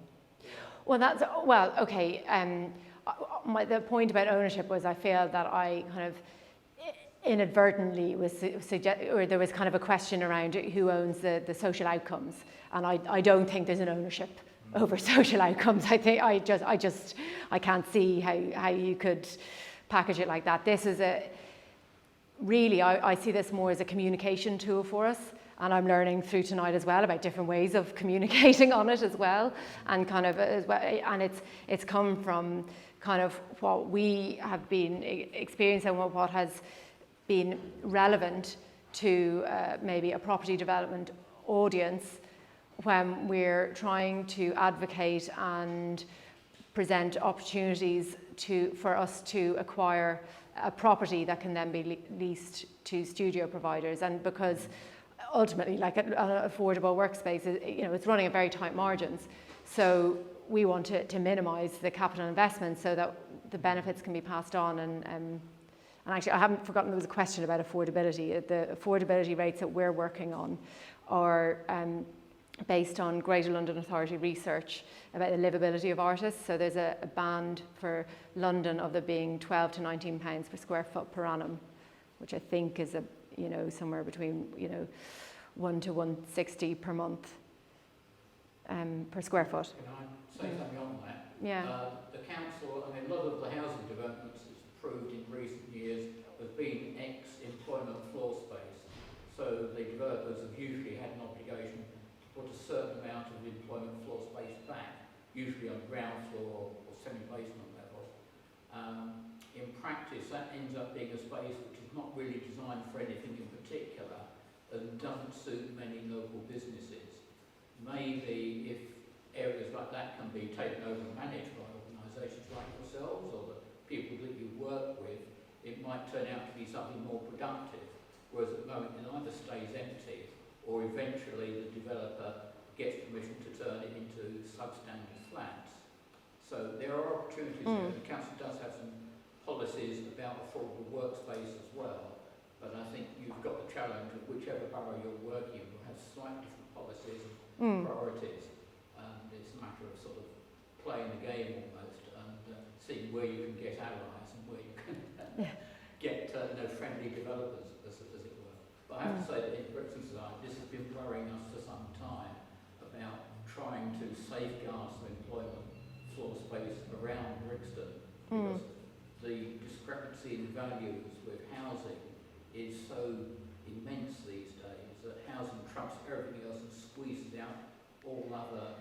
Well, okay. The point about ownership was I feel that I kind of inadvertently there was kind of a question around who owns the social outcomes, and I don't think there's an ownership over social outcomes. I think I can't see how you could package it like that. This is really, I see this more as a communication tool for us, and I'm learning through tonight as well about different ways of communicating on it as well, and kind of as well, and it's come from kind of what we have been experiencing, what has been relevant to maybe a property development audience when we're trying to advocate and present opportunities for us to acquire a property that can then be leased to studio providers. And because ultimately, like an affordable workspace, it's running at very tight margins. So we want to minimise the capital investment so that the benefits can be passed on. And actually, I haven't forgotten there was a question about affordability. The affordability rates that we're working on are based on Greater London Authority research about the livability of artists. So there's a band for London of there being 12 to 19 pounds per square foot per annum, which I think is somewhere between 1 to 160 per month per square foot. Can I say something on that? Yeah. The council, a lot of the housing developments that's approved in recent years have been ex-employment floor space. So the developers have usually had an obligation to put a certain amount of employment floor space back, usually on ground floor or semi-basement levels. in practice that ends up being a space which is not really designed for anything in particular and doesn't suit many local businesses. Maybe if areas like that can be taken over and managed by organisations like yourselves or the people that you work with, it might turn out to be something more productive, whereas at the moment it either stays empty or eventually the developer gets permission to turn it into substandard flats. So there are opportunities there. The council does have some policies about affordable workspace as well, but I think you've got the challenge of whichever borough you're working in will have slightly different policies and priorities. It's a matter of sort of playing the game almost and seeing where you can get allies and where you can get friendly developers, as it were. But I have to say that in Brixton Society, this has been worrying us for some time about trying to safeguard some employment floor space around Brixton because the discrepancy in values with housing is so immense these days that housing trumps everything else and squeezes out all other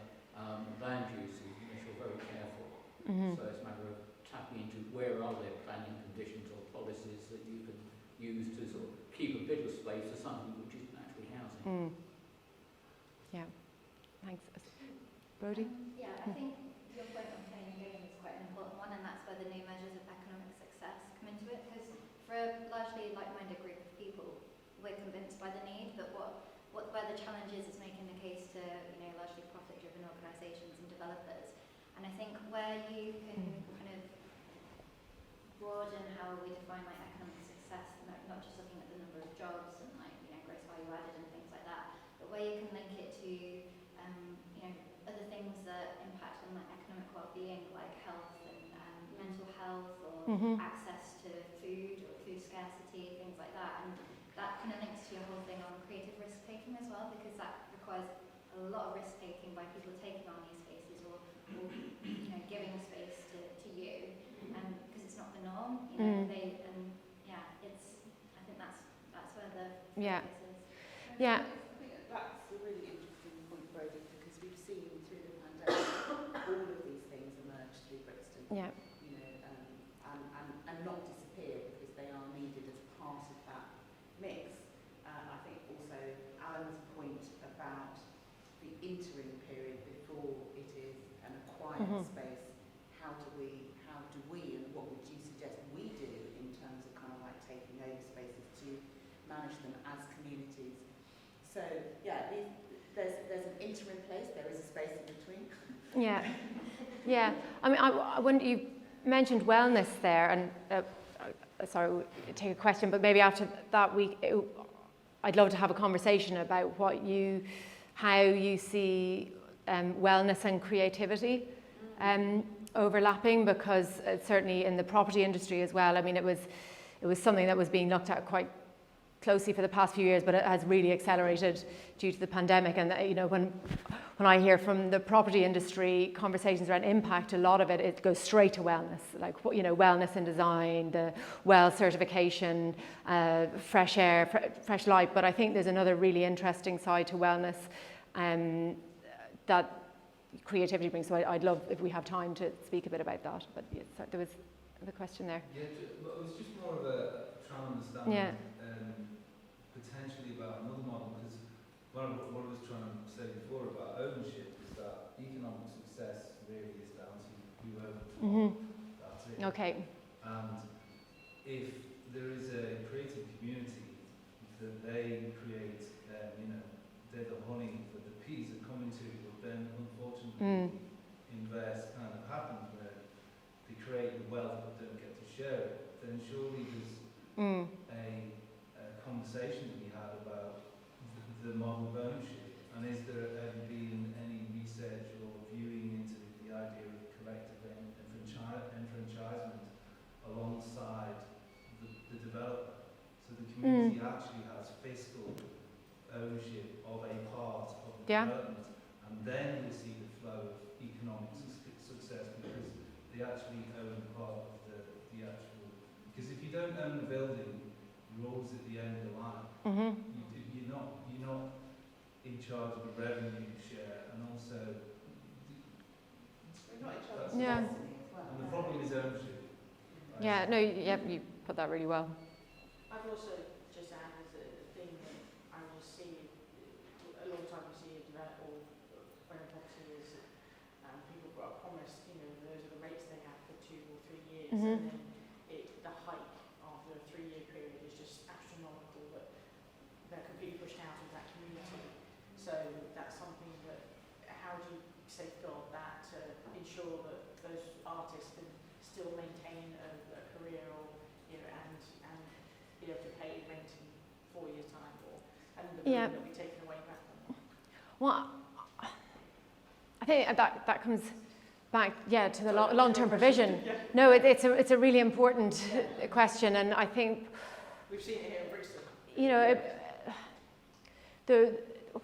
land uses unless you're very careful. So it's a matter of tapping into where are there planning conditions or policies that you can use to sort of keep a bit of space for something which isn't actually housing. Yeah, thanks. Brodie? Yeah, I think your point on playing the game is quite an important one, and that's where the new measures of economic success come into it, because for a largely like-minded group of people, we're convinced by the need, but where the challenge is making the case to largely profit-driven organisations and developers. And I think where you can kind of broaden how we define economic success, not just looking at the number of jobs and gross value added and things like that, but where you can link it to other things that impact on economic well-being, like health and mental health, or access to food or food scarcity, things like that. And that kind of links to your whole thing on creative risk-taking as well, because that requires a lot of risk-taking by people taking on these spaces or giving space to you, and because it's not the norm, I think that's where the focus is. Yeah. I think that's a really interesting point, Brodie, because we've seen through the pandemic all of these things emerge through Brixton. Yeah. And not disappear because they are needed as part of that mix. I think also Alan's point about the interim period before it is an acquired space, how do we and what would you suggest we do in terms of kind of like taking over spaces to manage them as communities? So yeah, there's an interim place, there is a space in between. Yeah. I mean, when you mentioned wellness there, and sorry, we'll take a question, but maybe after that I'd love to have a conversation about how you see wellness and creativity overlapping, because certainly in the property industry as well. I mean, it was something that was being looked at quite closely for the past few years, but it has really accelerated due to the pandemic. And when I hear from the property industry conversations around impact, a lot of it goes straight to wellness, like wellness in design, the WELL certification, fresh air, fresh light. But I think there's another really interesting side to wellness that creativity brings. So I'd love if we have time to speak a bit about that. But yes, there was the question there. Yeah, it was just more of a trying to understand potentially about another model, because what I was trying to say before about ownership is that economic success really is down to who owns what. That's it. Okay. And if there is a creative community that they create, they're the honey that the bees are coming to, but then unfortunately inverse kind of happens where they create the wealth but don't get to share it, then surely there's a conversation to be had about the model of ownership. And is there ever been any research or viewing into the idea of collective enfranchisement alongside the developer? So the community actually has fiscal ownership of a part of the development, and then we see the flow of economic success because they actually own part of the actual. Because if you don't own the building, you're always at the end of the line. You're not in charge of the revenue share, and also We're not in charge of and destiny as well. the problem is ownership. Yeah, no, you put that really well. I've also just added as a thing that I just see a lot of time you see a develop or when a property is people are promised, you know, those are the rates they have for 2 or 3 years, Mhm. and then the hike after a 3-year period is just astronomical, but they're completely pushed out of that community. So that's something that, how do you safeguard that to ensure that those artists can still maintain a career, or you know, and be able to pay rent in 4 years' time, or and the Yeah. money will be taken away back from them. Well, I think that comes back, to the long-term provision. No, it's a really important question, and I think We've seen it here in Brixton. you know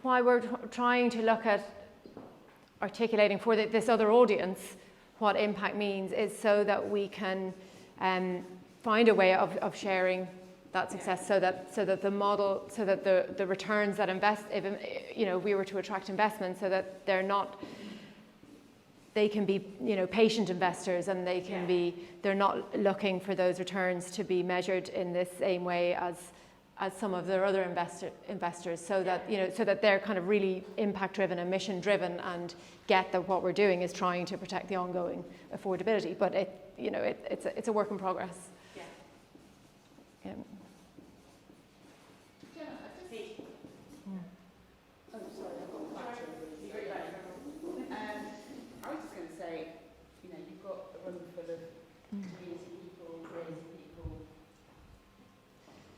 why we're trying to look at articulating for this other audience what impact means is so that we can find a way of sharing that success, so that the model, so that the returns that if we were to attract investment, so that they can be patient investors, and they can they're not looking for those returns to be measured in the same way as some of their other investors, so that they're kind of really impact driven and mission driven, and get that what we're doing is trying to protect the ongoing affordability. But it's a work in progress. Yeah. Yeah. Oh, sorry, I've got back to I was just going to say, you've got a room full of community people, creative people.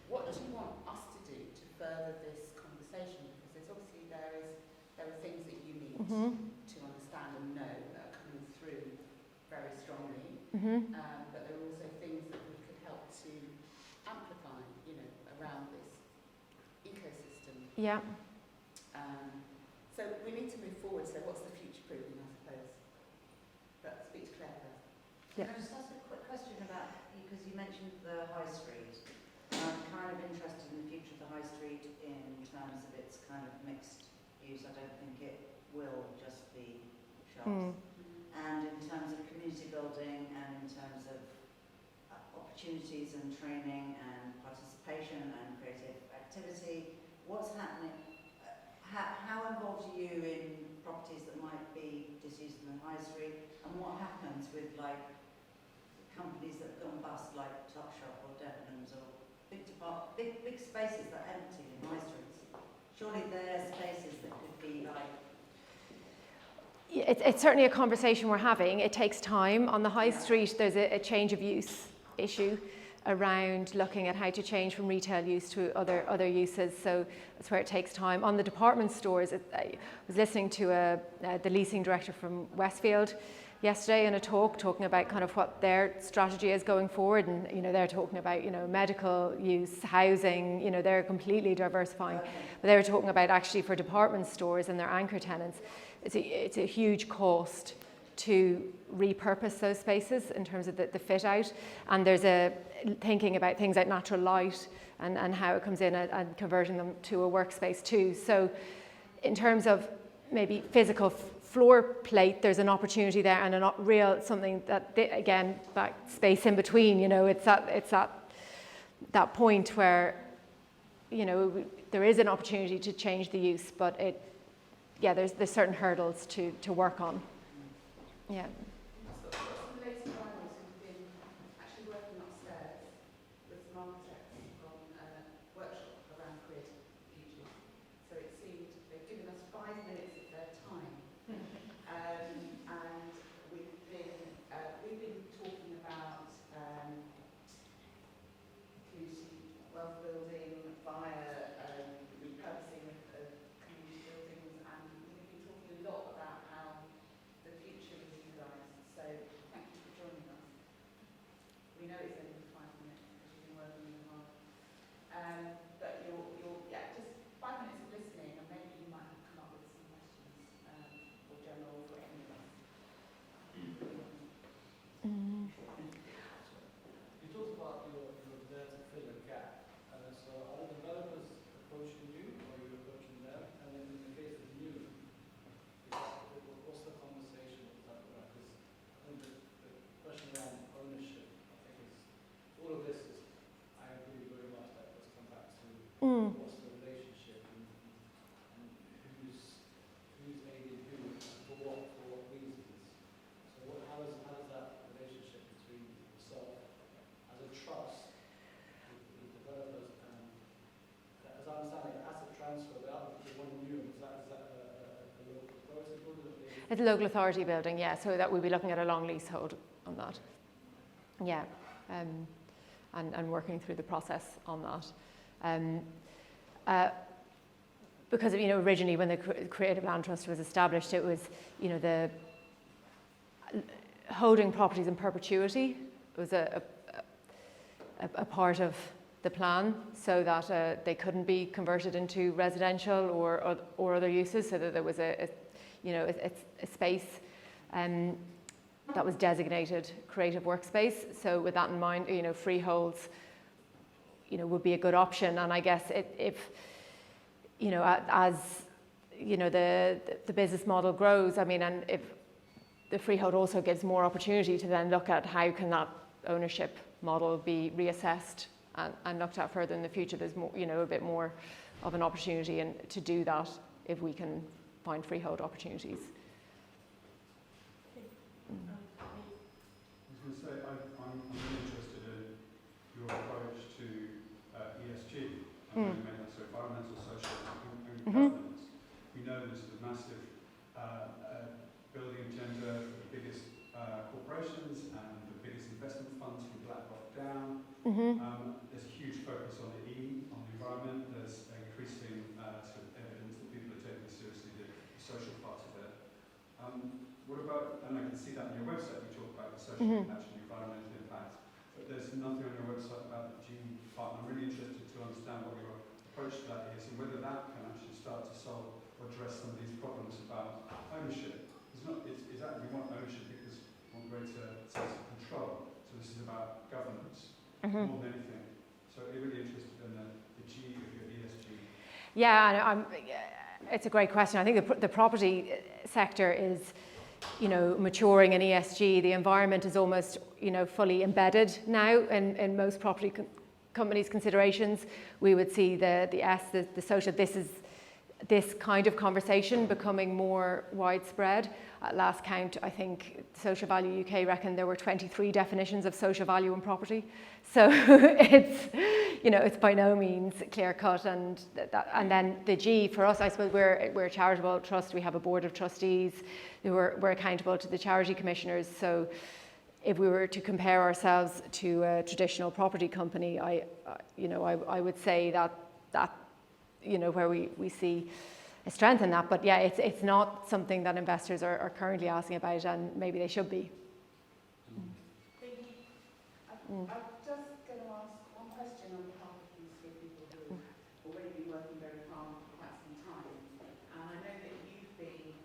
What do you want us to do to further this conversation? Because there's obviously there are things that you need to understand and know that are coming through very strongly. But there are also things that we could help to amplify, around this ecosystem. Yeah. So we need to move forward. So what's the future proofing, I suppose? But speak to Claire first. Yeah. Can I just ask a quick question about, because you mentioned the high street. I'm kind of interested in the future of the high street in terms of its kind of mixed use. I don't think it will just be shops. And in terms of community building, and in terms of opportunities and training and participation and creative activity, what's happening? How involved are you in properties that might be disused in the high street, and what happens with companies that have gone bust, like Topshop or Debenhams, or big spaces that are empty in high streets? Surely they're spaces that could be It's certainly a conversation we're having. It takes time. On the high street, there's a change of use issue around looking at how to change from retail use to other uses. So that's where it takes time. On the department stores, I was listening to the leasing director from Westfield yesterday in a talk, talking about kind of what their strategy is going forward, and they're talking about medical use, housing. They're completely diversifying. But they were talking about actually for department stores and their anchor tenants, it's a huge cost to repurpose those spaces in terms of the fit out, and there's thinking about things like natural light and how it comes in, and converting them to a workspace too. So in terms of maybe physical floor plate, there's an opportunity there, and a not real something that again back space in between. It's that point where there is an opportunity to change the use, but there's certain hurdles to work on. Yeah. Some of the latest arrivals who've been actually working upstairs with some architects on a workshop around creative futures. So it seemed they've given us 5 minutes of their time, and we've been talking about community wealth building via repurposing of community buildings, and we've been talking a lot about how the future of you guys is that a local authority building? It's a local authority building, yeah, so that we'll be looking at a long leasehold on that. Yeah, and working through the process on that. Because, originally when the Creative Land Trust was established, it was, the holding properties in perpetuity was a part of the plan, so that they couldn't be converted into residential or other uses, so that there was a space that was designated creative workspace. So with that in mind, freeholds, would be a good option. And I guess if as the business model grows, and if the freehold also gives more opportunity to then look at how can that ownership model be reassessed and looked at further in the future. There's more, a bit more of an opportunity to do that if we can find freehold opportunities. I was going to say, I'm really interested in your approach to ESG, so environmental, social, and governance. We know there's a massive building agenda for the biggest corporations and the biggest investment funds from BlackRock down. There's a huge focus on the E, on the environment. There's increasing sort of evidence that people are taking seriously the social part of it. What about, and I can see that on your website, you talk about the social impact and the environmental impact, but there's nothing on your website about the G part. And I'm really interested to understand what your approach to that is and whether that can actually start to solve or address some of these problems about ownership. It's that we want ownership because we want greater sense of control. So this is about governance more than anything. So I'm really interested in the G of your ESG. Yeah, it's a great question. I think the property sector is, maturing in ESG. The environment is almost, fully embedded now in most property companies' considerations. We would see the S, the social. This kind of conversation becoming more widespread. At last count, I think Social Value UK reckoned there were 23 definitions of social value in property. So it's by no means clear cut. And then the G for us, I suppose we're a charitable trust. We have a board of trustees who we're accountable to the charity commissioners. So if we were to compare ourselves to a traditional property company, I would say that where we see a strength in that. But yeah, it's not something that investors are currently asking about, and maybe they should be. Thank you. I'm just going to ask one question on behalf of these three people who have already been working very hard for quite some time. And I know that you've been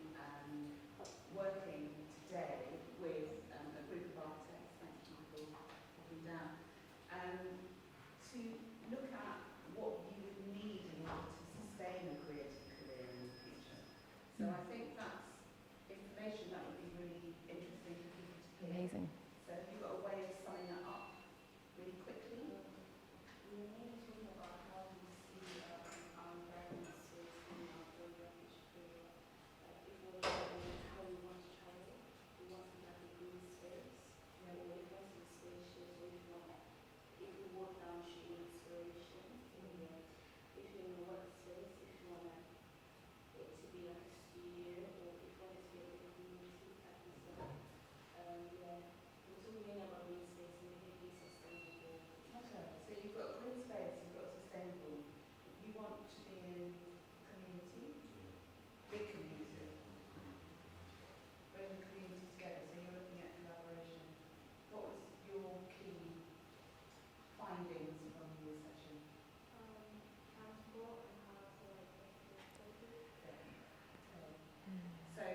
working today with a group of architects, thanks Michael, popping down, to look at what you would need in order to sustain a creative career in the future. So I think that's information that would be really interesting for people to hear. Amazing. So have you got a way of summing that up really quickly? We need to think about how we see our environment space in our program each period. If we're looking at how we want to travel, we want to have a green space. Or if we want to be spacious, or if we walk down street inspiration. If you're in a workspace, if you want it to be like a studio, or if you want it to be a bit of community type of stuff. We're talking about green space and making it sustainable. Okay, so you've got green space, you've got sustainable. You want to be in community, big community. Bring the community together, so you're looking at collaboration. What was your key findings from your session? Transport and how to So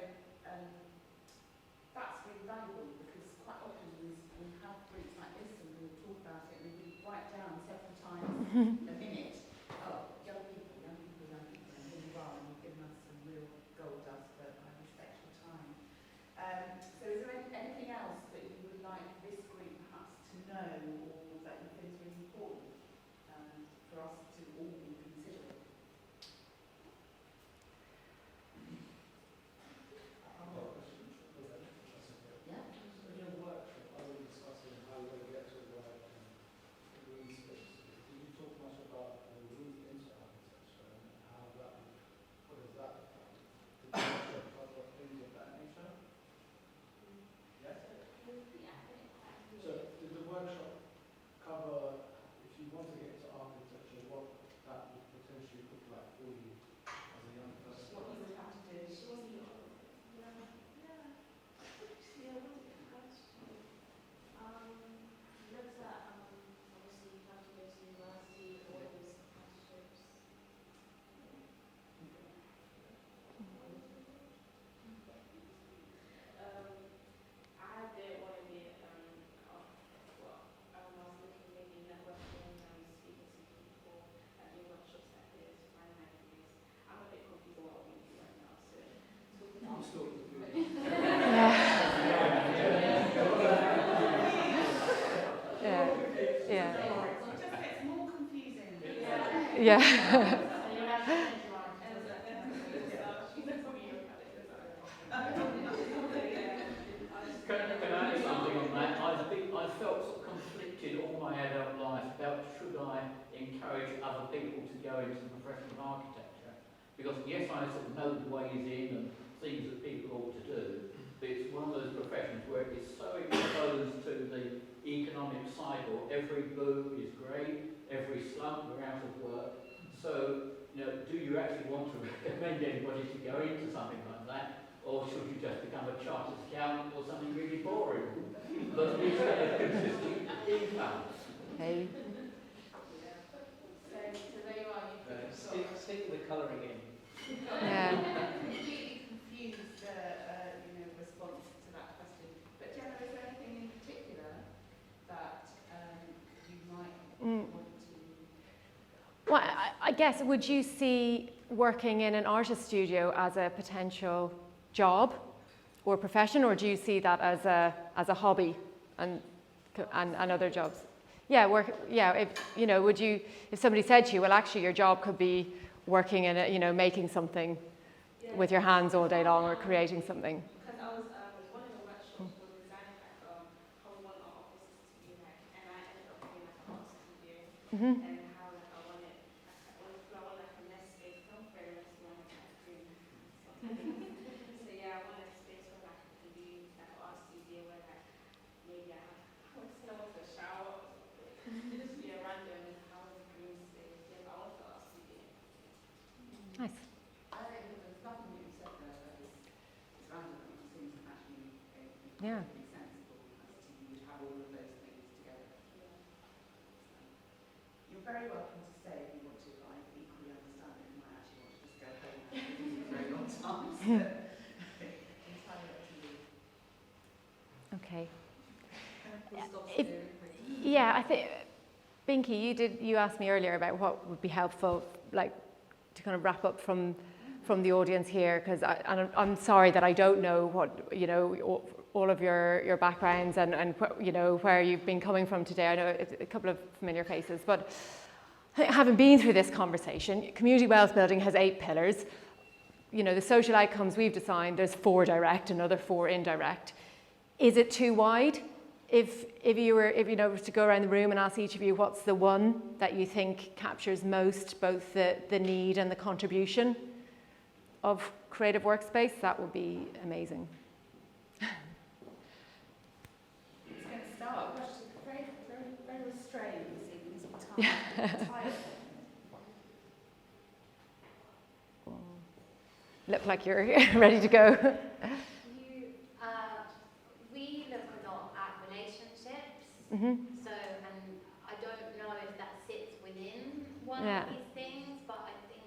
that's really valuable because quite often we have groups like this and we talk about it and we write down several times a minute, young people, and here you are, and you've given us some real gold dust, but I respect your time. So is there anything else that you would like this group perhaps to know or that you think is really important for us to all be considering? I've got a question. Yeah. In your workshop, I was discussing how you're going to get to the right green space. Did you talk much about the route into architecture and how that, what does that Yeah. Can I add something on that? I felt sort of conflicted all my adult life about should I encourage other people to go into the profession of architecture. Because yes, I sort of know the ways in and things that people ought to do, but it's one of those professions where it's so exposed to the economic cycle. Every boom is great, every slump we're out of work. So, do you actually want to recommend anybody to go into something like that? Or should you just become a chartered accountant or something really boring? But it's a consistent income. Hey. So there you are. Stick the colouring in. Yeah. Completely confused, response to that question. But Jenna, is there anything in particular that you might want to? Well, I guess, would you see working in an artist studio as a potential job or profession, or do you see that as a hobby and other jobs? Yeah, would you, if somebody said to you, well, actually your job could be working in making something with your hands all day long or creating something. Because I was one of the workshops was designing how we want our offices to be like, and I ended up being like an art studio, and how I wanted like a less space, not very less one, like green. So yeah, I wanted a space where like I could do like an art studio where like maybe I would say I want a shower, just be a random house green space. Yeah, but I want the art studio. Nice. I think there's nothing that you said there that is random. It seems actually Yeah. incredibly sensible as to you would have all of those things together. You're very welcome to stay if you want to, but I equally understand that you might actually want to just go home and do this for a very long time. So entirely up to you. Okay. We'll stop If- here. Yeah, I think, Binky, you asked me earlier about what would be helpful, like, to kind of wrap up from the audience here, because I'm sorry that I don't know what, all of your backgrounds and where you've been coming from today. I know it's a couple of familiar faces, but having been through this conversation, community wealth building has 8 pillars. The social outcomes we've defined, there's 4 direct, another 4 indirect. Is it too wide? If you were to go around the room and ask each of you what's the one that you think captures most both the need and the contribution of creative workspace, that would be amazing. It's going to start. Very, very, very restrained this evening. Tired. Look like you're ready to go. We look a lot at relationships. So, and I don't know if that sits within one of these things, but I think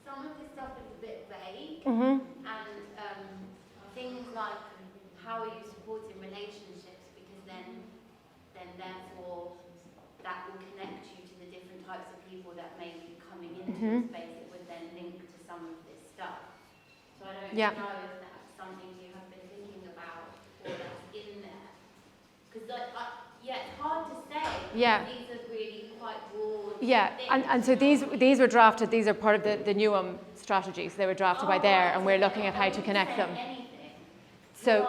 some of this stuff is a bit vague. And things like how are you supporting relationships, because then therefore that will connect you to the different types of people that may be coming into the space that would then link to some of this stuff. So I don't know if that's something you have been thinking about or that's in there. Because it's hard to say. Yeah. These are really quite broad Yeah, and so these were drafted, these are part of the Newham strategies. They were drafted by there, and we're looking at how to connect them. So,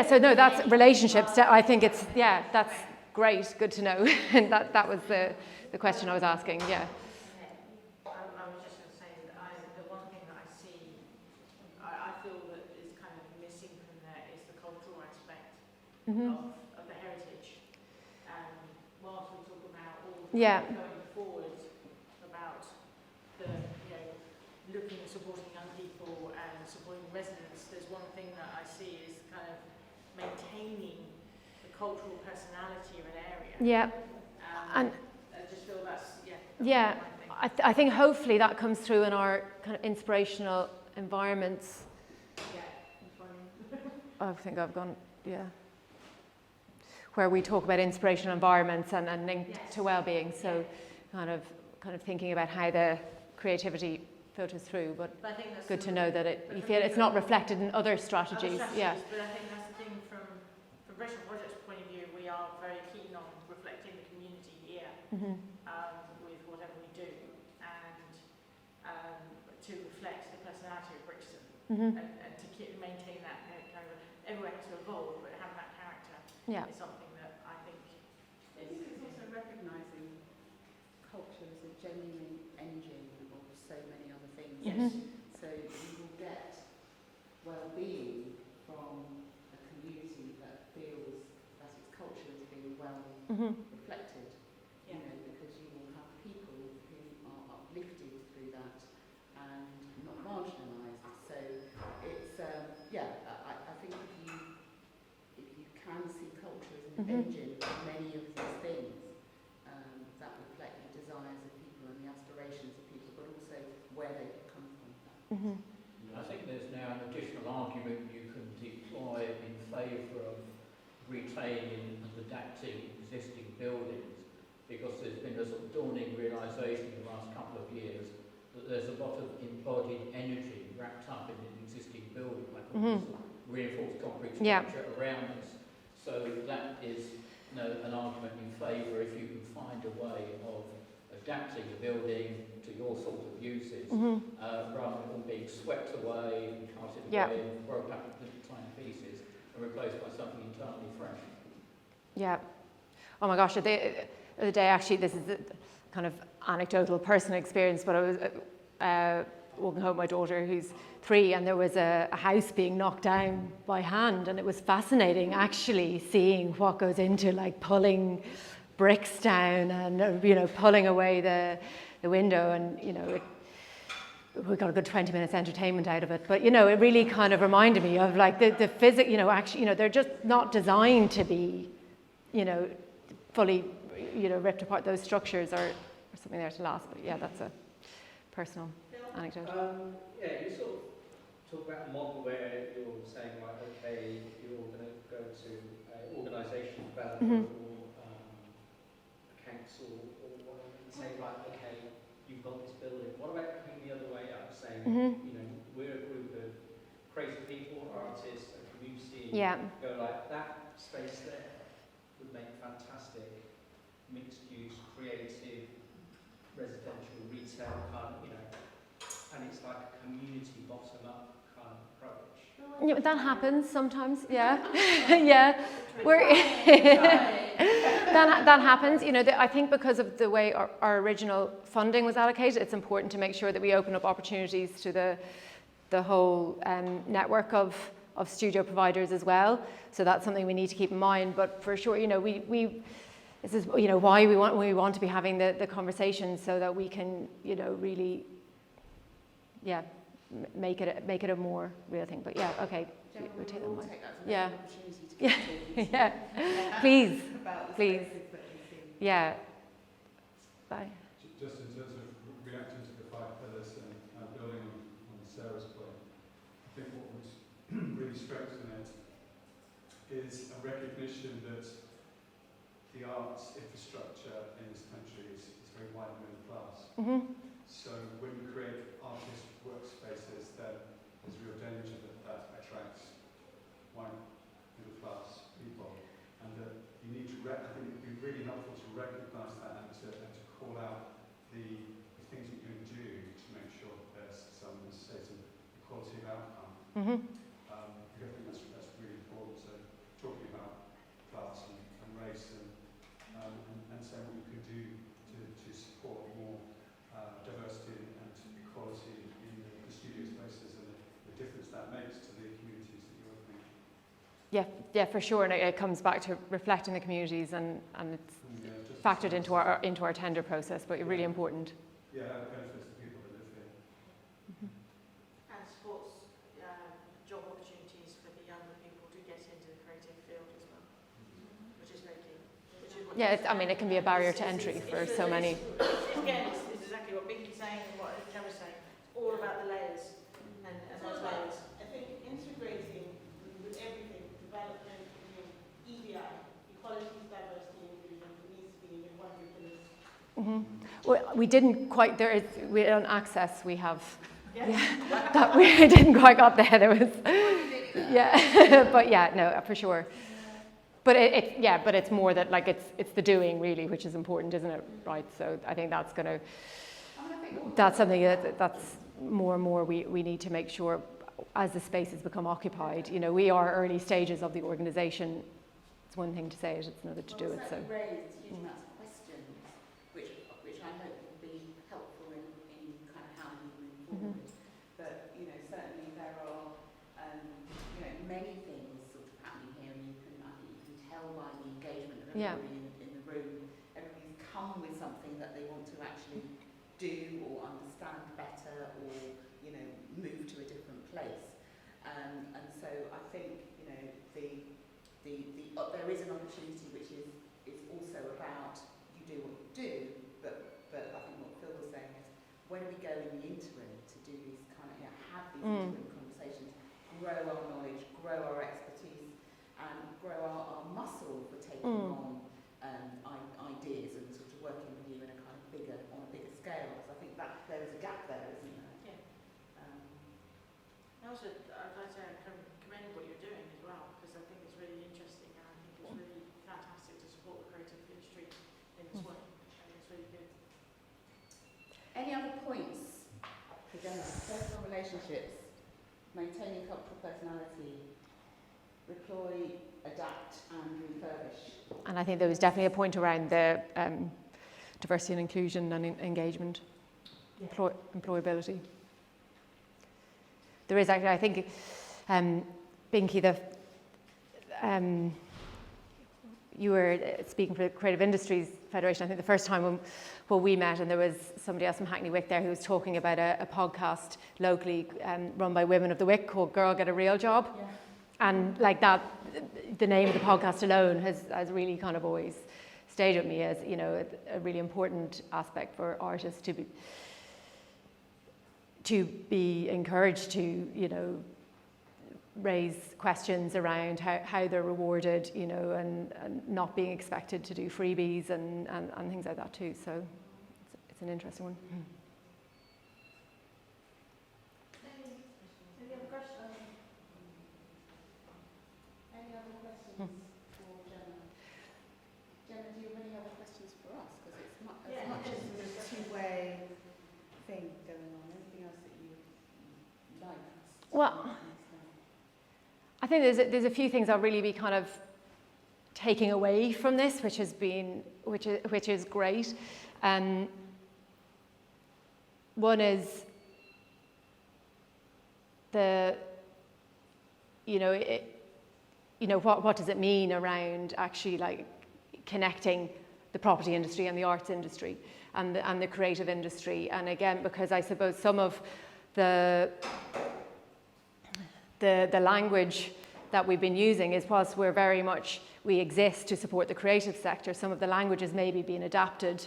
so no, that's relationships. I think that's great, good to know. And that was the question I was asking, yeah. I was just going to say that the one thing that I see, I feel that is kind of missing from there is the cultural aspect of the heritage. Whilst we talk about all going forward about the looking and supporting young people and supporting residents, there's one thing that I see is kind of maintaining the cultural personality of an area. Yeah. And I just feel that's yeah. I think hopefully that comes through in our kind of inspirational environments. I think I've gone, where we talk about inspirational environments and linked to well-being. So kind of thinking about how the creativity filters through. But I think that's good to know that you feel it's not reflected in other strategies. Yeah. But I think that's the thing from Brixton Project's point of view, we are very keen on reflecting the community here with whatever we do. reflect the personality of Brixton, Mm-hmm. and to maintain that kind of, everywhere has to evolve, but have that character Yeah. is something that I think I think it's also recognising culture as a genuine engine of so many other things. yes. So you will get well-being from a community that feels that its culture is being well Mm-hmm. reflected, Yeah. you know, because you will have people who are uplifted through that and not marginalised. So it's, I think if you can see culture as an Mhm. engine for many of these things, that reflect the desires of people and the aspirations of people, but also where they come from. Mm-hmm. I think there's now an additional argument you can deploy in favour of retaining and adapting existing buildings, because there's been a sort of dawning realisation in the last couple of years that there's a lot of embodied energy wrapped up in an existing building, like all this sort of reinforced concrete Yeah. structure around us. So that is, you know, an argument in favour if you can find a way of adapting a building to your sort of uses, Mm-hmm. rather than being swept away and carted Yeah. away and broken up into tiny pieces and replaced by something entirely fresh. Yeah. Oh my gosh, the other day, actually, this is a kind of anecdotal personal experience, but I was walking home with my daughter who's 3, and there was a house being knocked down by hand, and it was fascinating actually seeing what goes into like pulling bricks down and, you know, pulling away the window, and, you know, we got a good 20 minutes entertainment out of it. But, you know, it really kind of reminded me of like the physics, you know, actually, you know, they're just not designed to be, you know, fully, you know, ripped apart. Those structures are something there to last. But yeah, that's a personal anecdote. Yeah, you sort of talk about a model where you're saying, like, okay, you're going to go to an organisation, developer, Mhm. or a council, or whatever, and say, right, okay, you've got this building. What about coming the other way up, saying, Mhm. you know, we're a group of crazy people, artists, a community, Yeah. go like, that space there would make fantastic mixed-use, creative, residential, retail kind of, you know, and it's like a community bottom-up kind of approach. Yeah, that happens sometimes. Yeah, yeah. That happens. You know, I think because of the way our original funding was allocated, it's important to make sure that we open up opportunities to the whole network of studio providers as well. So that's something we need to keep in mind. But for sure, you know, this is, you know, why we want to be having the conversation, so that we can, you know, really, yeah, make it a more real thing. But yeah, okay, we'll take that in mind. Yeah. Yeah, yeah. Please, please. Yeah. Bye. Just in terms of reacting to the 5 pillars and building on Sarah's point, I think what would really strengthen it is a recognition that the arts infrastructure in this country is very wide middle class. Mm-hmm. So when you create artist workspaces, then there's real danger that attracts white middle class people, and that you need to. I think it would be really helpful to recognise that and to call out the things that you can do to make sure that there's some equality of outcome. Mm-hmm. I think that's really important. So talking about class and race and saying what you can do to support more diversity and equality in the studio spaces, and the difference that makes to the communities that you're opening. Yeah, for sure, and it comes back to reflecting the communities, and it's factored into our tender process, but really important. Yeah, that benefits the people that live here. And supports job opportunities for the younger people to get into the creative field as well, which is very key. Yeah, I mean, it can be a barrier to entry for so many. Again, it's exactly what Binky's saying and what Jem was saying. All about the layers and those layers. I think integrating with everything, development, EDI, equality, diversity, inclusion, needs to be in one of the pillars. Mm-hmm. Well, we didn't quite. We're on access. We have. Yeah, that we didn't quite got there. There was. Yeah, but yeah, no, for sure. But but it's more that, like, it's the doing really, which is important, isn't it? Right. So I think that's something that's more and more we need to make sure, as the spaces become occupied, you know, we are early stages of the organisation. It's one thing to say it, it's another to do it. So Raised huge amounts of questions, which I hope will be helpful in kind of how we move forward. But you know, certainly there are you know, many things sort of happening here, and I think you can tell by the engagement of everybody in the room. Everybody's come with something that they want to actually do or understand better, or you know, move to a different place. And so I think, you know, there is an opportunity which is also about you do what you do, but I think what Phil was saying is, when we go in the interim to do these kind of, you know, have these interim conversations, grow our knowledge, grow our expertise, and grow our muscle for taking on ideas and sort of working with you in a kind of on a bigger scale. So I think that there is a gap there, isn't there? Yeah. Also, I'd like to commend what you're doing as well, because I think it's really interesting, and I think it's really fantastic to support the creative industry in this way. I think it's really good. Any other points? Personal relationships, maintaining cultural personality, deploy, adapt and refurbish. And I think there was definitely a point around the diversity and inclusion and engagement, employability. There is actually, I think, Binky, you were speaking for the Creative Industries Federation, I think the first time when we met, and there was somebody else from Hackney Wick there who was talking about a podcast locally run by women of the Wick called Girl Get a Real Job. Yeah. And like that, the name of the podcast alone has really kind of always stayed with me as, you know, a really important aspect for artists to be encouraged to, you know, raise questions around how they're rewarded, you know, and not being expected to do freebies and things like that too. So it's an interesting one. Any other questions? Any other questions for Gemma? Gemma, do you have any other questions for us? Because it's much as a two-way thing going on. Anything else that you like? Well, I think there's a few things I'll really be kind of taking away from this, which is great. One is what does it mean around actually like connecting the property industry and the arts industry and the creative industry. And again, because I suppose some of the language that we've been using is, whilst we exist to support the creative sector, some of the language is maybe being adapted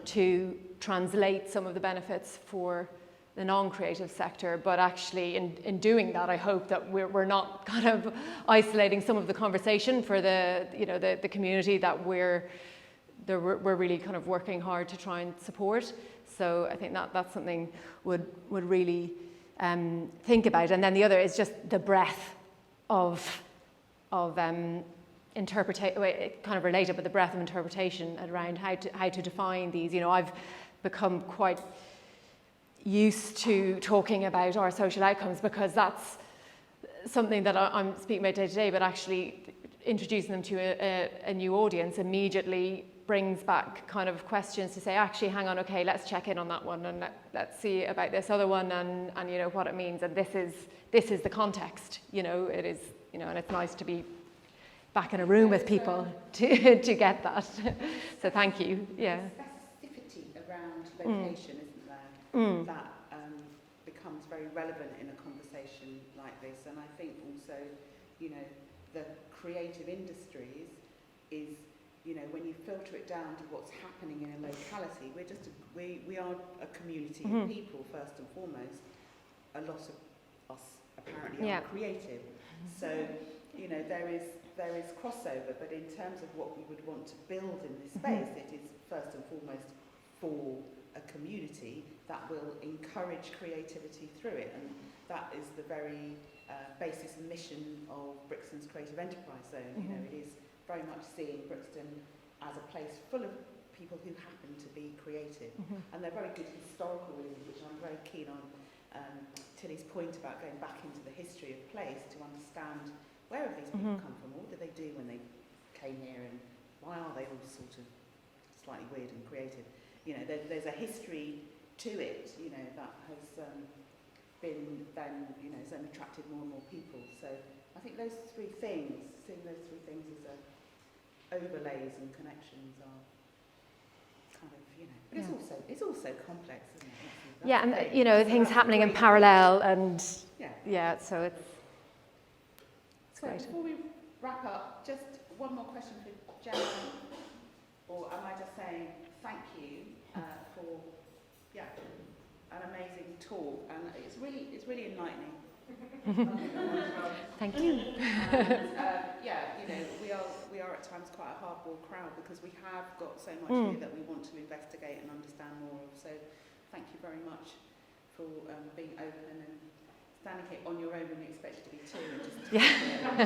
to translate some of the benefits for the non-creative sector. But actually in doing that, I hope that we're not kind of isolating some of the conversation for the community that we're really kind of working hard to try and support. So I think that's something would really think about. And then the other is just the breadth of interpretation, kind of related, but the breadth of interpretation around how to define these. You know, I've become quite used to talking about our social outcomes because that's something that I'm speaking about day to day, but actually introducing them to a new audience immediately brings back kind of questions to say, actually, hang on, okay, let's check in on that one and let's see about this other one and you know what it means, and this is the context, you know, it is, you know, and it's nice to be back in a room with people to get that. So thank you. Yeah. Specificity around location, isn't there? That becomes very relevant in a conversation like this, and I think also, you know, the creative industries is, you know, when you filter it down to what's happening in a locality, we are a community of people first and foremost. A lot of us apparently are creative, so you know there is crossover. But in terms of what we would want to build in this space, it is first and foremost for a community that will encourage creativity through it, and that is the very basis and mission of Brixton's Creative Enterprise Zone. You know, it is very much seeing Brixton as a place full of people who happen to be creative, and they're very good historical reading, which I'm very keen on Tilly's point about going back into the history of place to understand where have these people come from, what did they do when they came here, and why are they all sort of slightly weird and creative. You know, there's a history to it, you know, that has been then, you know, has then attracted more and more people. So I think those three things, seeing those three things as overlays and connections are kind of, you know, but it's also complex, isn't it? Yeah, and you know, things happening in parallel, and so it's so great. Before we wrap up, just one more question for Gemma, or am I just saying thank you for an amazing talk, and it's really enlightening. Thank you. And, you know, we are at times quite a hardball crowd because we have got so much here that we want to investigate and understand more of. So thank you very much for being open and standing here on your own when you expect to be two. And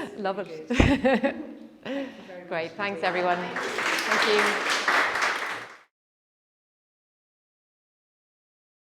just Love it. Thank you very much. Great, thanks everyone. Thank you.